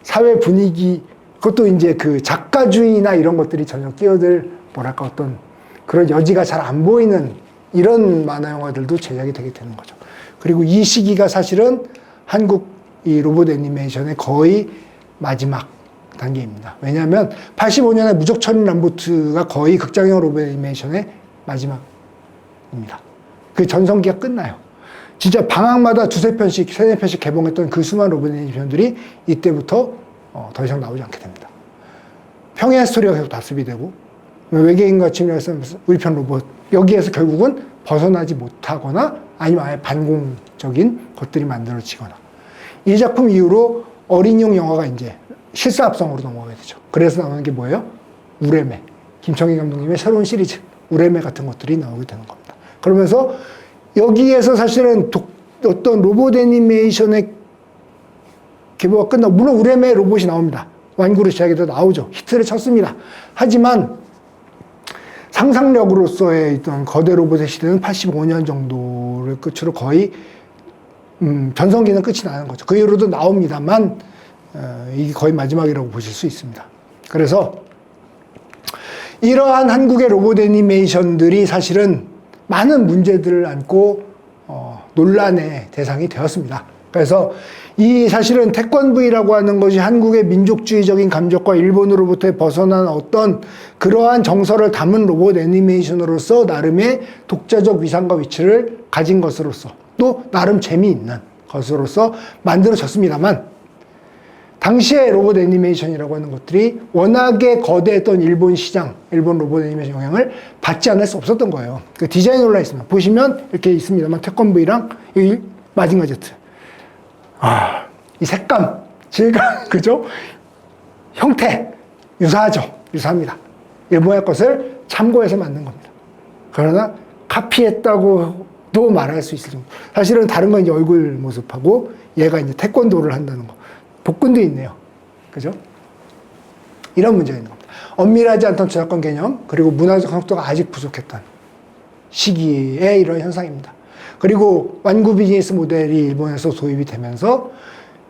사회 분위기, 그것도 이제 그 작가주의나 이런 것들이 전혀 끼어들 뭐랄까 어떤 그런 여지가 잘 안 보이는 이런 만화 영화들도 제작이 되게 되는 거죠. 그리고 이 시기가 사실은 한국 이 로봇 애니메이션의 거의 마지막 단계입니다. 왜냐하면 85년에 무적천인 람보트가 거의 극장형 로봇 애니메이션의 마지막입니다. 그 전성기가 끝나요. 진짜 방학마다 두세 편씩, 세네 편씩 개봉했던 그 수많은 로봇 애니메이션들이 이때부터 더 이상 나오지 않게 됩니다. 평행 스토리가 계속 답습이 되고 외계인과 침략해서 우리 편 로봇 여기에서 결국은 벗어나지 못하거나 아니면 아예 반공적인 것들이 만들어지거나 이 작품 이후로 어린이용 영화가 이제 실사합성으로 넘어가게 되죠. 그래서 나오는 게 뭐예요? 우레메. 김청희 감독님의 새로운 시리즈 우레메 같은 것들이 나오게 되는 겁니다. 그러면서 여기에서 사실은 어떤 로봇 애니메이션의 개보가 끝나고 물론 우레메 로봇이 나옵니다. 완구로 시작해서 나오죠. 히트를 쳤습니다. 하지만 상상력으로서의 어떤 거대 로봇의 시대는 85년 정도를 끝으로 거의 전성기는 끝이 나는 거죠. 그 이후로도 나옵니다만 이게 거의 마지막이라고 보실 수 있습니다. 그래서 이러한 한국의 로봇 애니메이션들이 사실은 많은 문제들을 안고 논란의 대상이 되었습니다. 그래서 이 사실은 태권브이라고 하는 것이 한국의 민족주의적인 감정과 일본으로부터 벗어난 어떤 그러한 정서를 담은 로봇 애니메이션으로서 나름의 독자적 위상과 위치를 가진 것으로서 또 나름 재미있는 것으로서 만들어졌습니다만 당시의 로봇 애니메이션이라고 하는 것들이 워낙에 거대했던 일본 시장, 일본 로봇 애니메이션 영향을 받지 않을 수 없었던 거예요. 그 디자인 논란이 있습니다. 보시면 이렇게 있습니다만 태권브이랑 이 마징가 제트. 이 색감, 질감, 그죠? 형태, 유사하죠? 유사합니다. 일본의 것을 참고해서 만든 겁니다. 그러나 카피했다고도 말할 수 있을 정도. 사실은 다른 건 이제 얼굴 모습하고 얘가 이제 태권도를 한다는 거. 복근도 있네요. 그죠? 이런 문제가 있는 겁니다. 엄밀하지 않던 저작권 개념, 그리고 문화적 성숙도가 아직 부족했던 시기에 이런 현상입니다. 그리고 완구 비즈니스 모델이 일본에서 도입이 되면서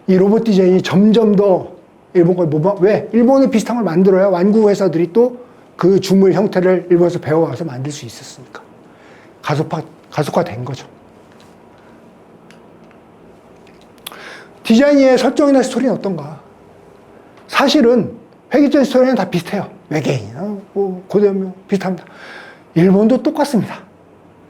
이 로봇 디자인이 점점 더 일본 걸 왜? 일본에 비슷한 걸 만들어야 완구 회사들이 또 그 주물 형태를 일본에서 배워와서 만들 수 있었으니까. 가속화된 거죠. 디자인의 설정이나 스토리는 어떤가? 사실은 회기적 스토리는 다 비슷해요. 외계인이나 뭐 고대문명 비슷합니다. 일본도 똑같습니다.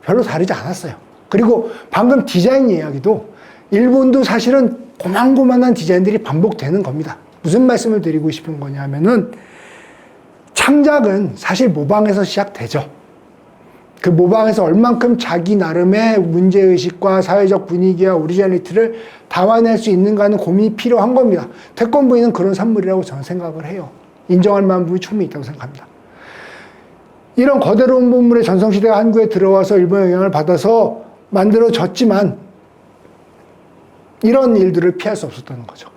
별로 다르지 않았어요. 그리고 방금 디자인 이야기도 일본도 사실은 고만고만한 디자인들이 반복되는 겁니다. 무슨 말씀을 드리고 싶은 거냐면은 창작은 사실 모방에서 시작되죠. 그 모방에서 얼만큼 자기 나름의 문제의식과 사회적 분위기와 오리지널리티를 담아낼 수 있는가 하는 고민이 필요한 겁니다. 태권브이는 그런 산물이라고 저는 생각을 해요. 인정할 만한 부분이 충분히 있다고 생각합니다. 이런 거대로운 본물의 전성시대가 한국에 들어와서 일본의 영향을 받아서 만들어졌지만 이런 일들을 피할 수 없었다는 거죠.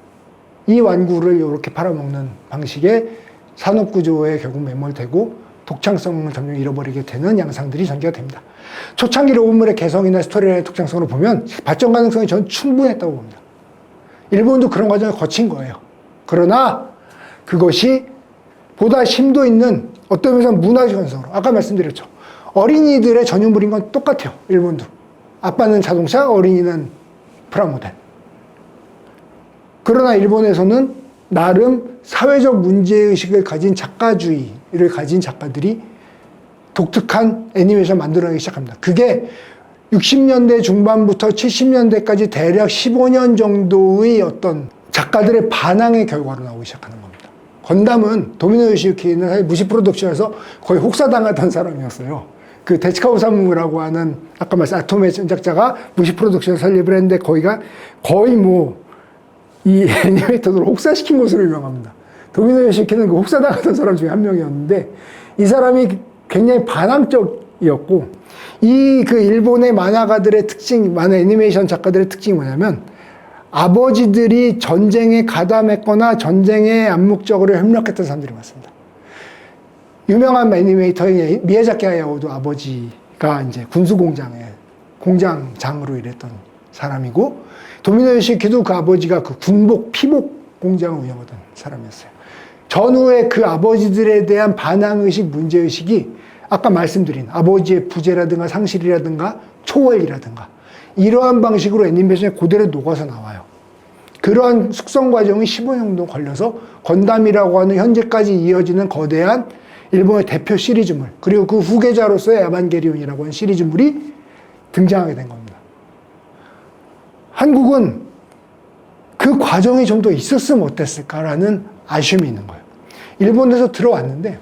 이 완구를 이렇게 팔아먹는 방식의 산업구조에 결국 매몰되고 독창성을 점점 잃어버리게 되는 양상들이 전개가 됩니다. 초창기 로봇물의 개성이나 스토리의 독창성으로 보면 발전 가능성이 저는 충분했다고 봅니다. 일본도 그런 과정을 거친 거예요. 그러나 그것이 보다 심도 있는 어떤 면에서는 문화적 현상으로 아까 말씀드렸죠. 어린이들의 전유물인 건 똑같아요. 일본도. 아빠는 자동차, 어린이는 프라모델. 그러나 일본에서는 나름 사회적 문제의식을 가진 작가주의를 가진 작가들이 독특한 애니메이션을 만들어내기 시작합니다. 그게 60년대 중반부터 70년대까지 대략 15년 정도의 어떤 작가들의 반항의 결과로 나오기 시작하는 겁니다. 건담은 도미노 요시유키는 사실 무시 프로덕션에서 거의 혹사당하던 사람이었어요. 그 데치카 오사무라고 하는 아까 말씀 아토메의 전작자가 무시 프로덕션을 설립을 했는데 거의 뭐 이 애니메이터들을 혹사시킨 것으로 유명합니다. 도미노 요시유키는 그 혹사당하던 사람 중에 한 명이었는데 이 사람이 굉장히 반항적이었고 이 그 일본의 만화가들의 특징, 만화 애니메이션 작가들의 특징이 뭐냐면 아버지들이 전쟁에 가담했거나 전쟁에 암묵적으로 협력했던 사람들이 많습니다. 유명한 애니메이터인 미야자키 하야오도 아버지가 이제 군수공장에 공장장으로 일했던 사람이고 도미노 요시유키도 그 아버지가 그 군복, 피복 공장을 운영하던 사람이었어요. 전후에 그 아버지들에 대한 반항의식, 문제의식이 아까 말씀드린 아버지의 부재라든가 상실이라든가 초월이라든가 이러한 방식으로 애니메이션에 그대로 녹아서 나와요. 그러한 숙성 과정이 15년 정도 걸려서 건담이라고 하는 현재까지 이어지는 거대한 일본의 대표 시리즈물 그리고 그 후계자로서의 에반게리온이라고 하는 시리즈물이 등장하게 된 겁니다. 한국은 그 과정이 좀 더 있었으면 어땠을까라는 아쉬움이 있는 거예요. 일본에서 들어왔는데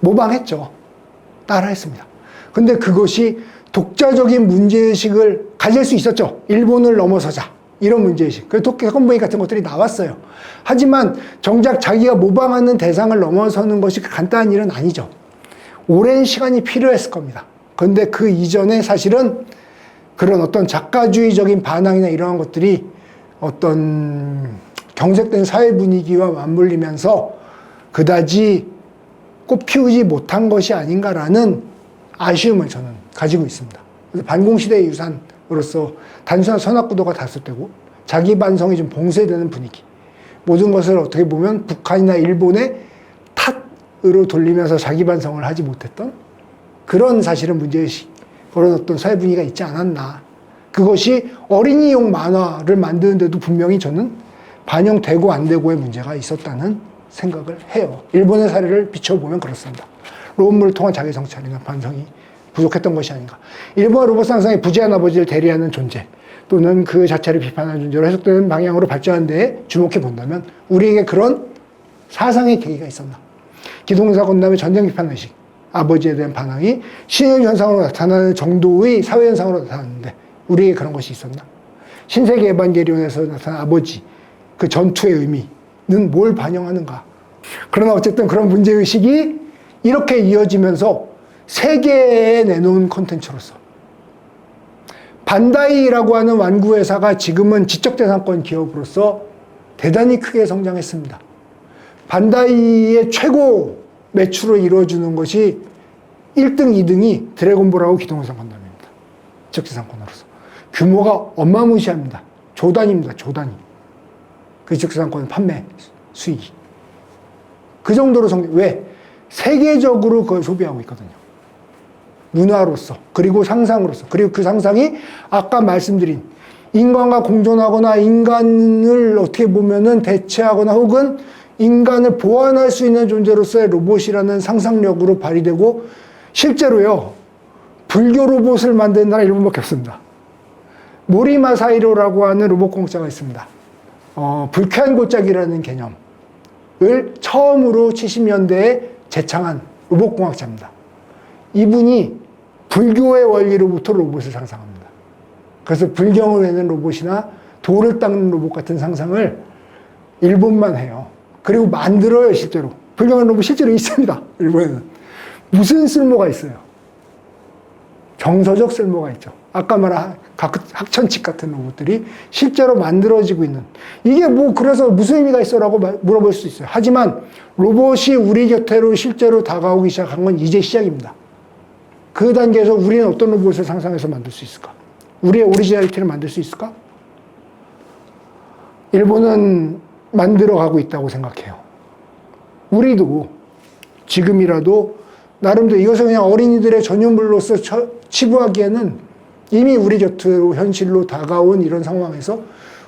모방했죠. 따라했습니다. 근데 그것이 독자적인 문제의식을 가질 수 있었죠. 일본을 넘어서자. 이런 문제의식. 그래서 태권브이 같은 것들이 나왔어요. 하지만 정작 자기가 모방하는 대상을 넘어서는 것이 간단한 일은 아니죠. 오랜 시간이 필요했을 겁니다. 그런데 그 이전에 사실은 그런 어떤 작가주의적인 반항이나 이러한 것들이 어떤 경색된 사회 분위기와 맞물리면서 그다지 꽃피우지 못한 것이 아닌가라는 아쉬움을 저는 가지고 있습니다. 그래서 반공시대의 유산으로서 단순한 선악구도가 다소되고 자기 반성이 좀 봉쇄되는 분위기. 모든 것을 어떻게 보면 북한이나 일본의 탓으로 돌리면서 자기 반성을 하지 못했던 그런 사실은 문제의식, 그런 어떤 사회 분위기가 있지 않았나. 그것이 어린이용 만화를 만드는데도 분명히 저는 반영되고 안 되고의 문제가 있었다는 생각을 해요. 일본의 사례를 비춰보면 그렇습니다. 로봇물을 통한 자기 성찰이나 반성이 부족했던 것이 아닌가. 일본의 로봇 상상의 부재한 아버지를 대리하는 존재 또는 그 자체를 비판하는 존재로 해석되는 방향으로 발전한 데에 주목해 본다면 우리에게 그런 사상의 계기가 있었나. 기동사 건담의 전쟁 비판의식, 아버지에 대한 반항이 신의 현상으로 나타나는 정도의 사회 현상으로 나타났는데 우리에게 그런 것이 있었나? 신세계 에반게리온에서 나타난 아버지, 그 전투의 의미는 뭘 반영하는가? 그러나 어쨌든 그런 문제의식이 이렇게 이어지면서 세계에 내놓은 콘텐츠로서 반다이라고 하는 완구 회사가 지금은 지적재산권 기업으로서 대단히 크게 성장했습니다. 반다이의 최고 매출을 이루어주는 것이 1등, 2등이 드래곤볼하고 기동성 건담입니다. 지적재산권으로서. 규모가 어마무시합니다. 조 단위입니다. 조 단위. 그 지적재산권 판매 수익이. 그 정도로 왜? 세계적으로 그걸 소비하고 있거든요. 문화로서, 그리고 상상으로서, 그리고 그 상상이 아까 말씀드린 인간과 공존하거나 인간을 어떻게 보면은 대체하거나 혹은 인간을 보완할 수 있는 존재로서의 로봇이라는 상상력으로 발휘되고, 실제로요, 불교 로봇을 만드는 나라 일본밖에 없습니다. 모리마사이로라고 하는 로봇 공학자가 있습니다. 불쾌한 골짜기라는 개념을 처음으로 70년대에 제창한 로봇 공학자입니다. 이분이 불교의 원리로부터 로봇을 상상합니다. 그래서 불경을 내는 로봇이나 돌을 닦는 로봇 같은 상상을 일본만 해요. 그리고 만들어요, 실제로. 불경의 로봇 실제로 있습니다, 일본에는. 무슨 쓸모가 있어요? 정서적 쓸모가 있죠. 아까 말한 학천칙 같은 로봇들이 실제로 만들어지고 있는. 이게 그래서 무슨 의미가 있어? 라고 물어볼 수 있어요. 하지만 로봇이 우리 곁으로 실제로 다가오기 시작한 건 이제 시작입니다. 그 단계에서 우리는 어떤 로봇을 상상해서 만들 수 있을까? 우리의 오리지널리티를 만들 수 있을까? 일본은 만들어가고 있다고 생각해요. 우리도 지금이라도 나름대로 이것을 그냥 어린이들의 전유물로서 치부하기에는 이미 우리 곁으로 현실로 다가온 이런 상황에서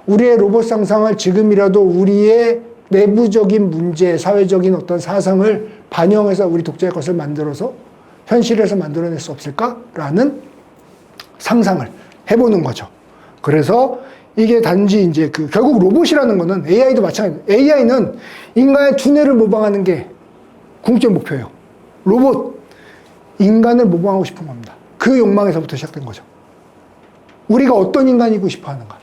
우리의 로봇 상상을 지금이라도 우리의 내부적인 문제, 사회적인 어떤 사상을 반영해서 우리 독자의 것을 만들어서 현실에서 만들어낼 수 없을까라는 상상을 해보는 거죠. 그래서 이게 단지 이제 결국 로봇이라는 거는 AI도 마찬가지예요. AI는 인간의 두뇌를 모방하는 게 궁극적 목표예요. 로봇, 인간을 모방하고 싶은 겁니다. 그 욕망에서부터 시작된 거죠. 우리가 어떤 인간이고 싶어 하는가.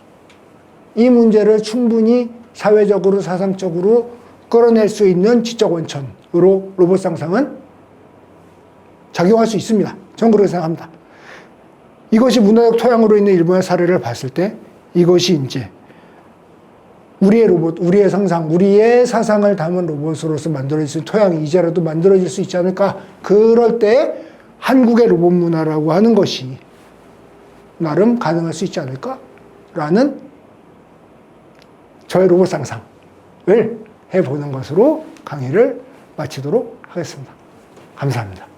이 문제를 충분히 사회적으로, 사상적으로 끌어낼 수 있는 지적 원천으로 로봇 상상은 작용할 수 있습니다. 저는 그렇게 생각합니다. 이것이 문화적 토양으로 있는 일본의 사례를 봤을 때 이것이 이제 우리의 로봇, 우리의 상상, 우리의 사상을 담은 로봇으로서 만들어질 수 있는 토양이 이제라도 만들어질 수 있지 않을까. 그럴 때 한국의 로봇 문화라고 하는 것이 나름 가능할 수 있지 않을까라는 저의 로봇 상상을 해보는 것으로 강의를 마치도록 하겠습니다. 감사합니다.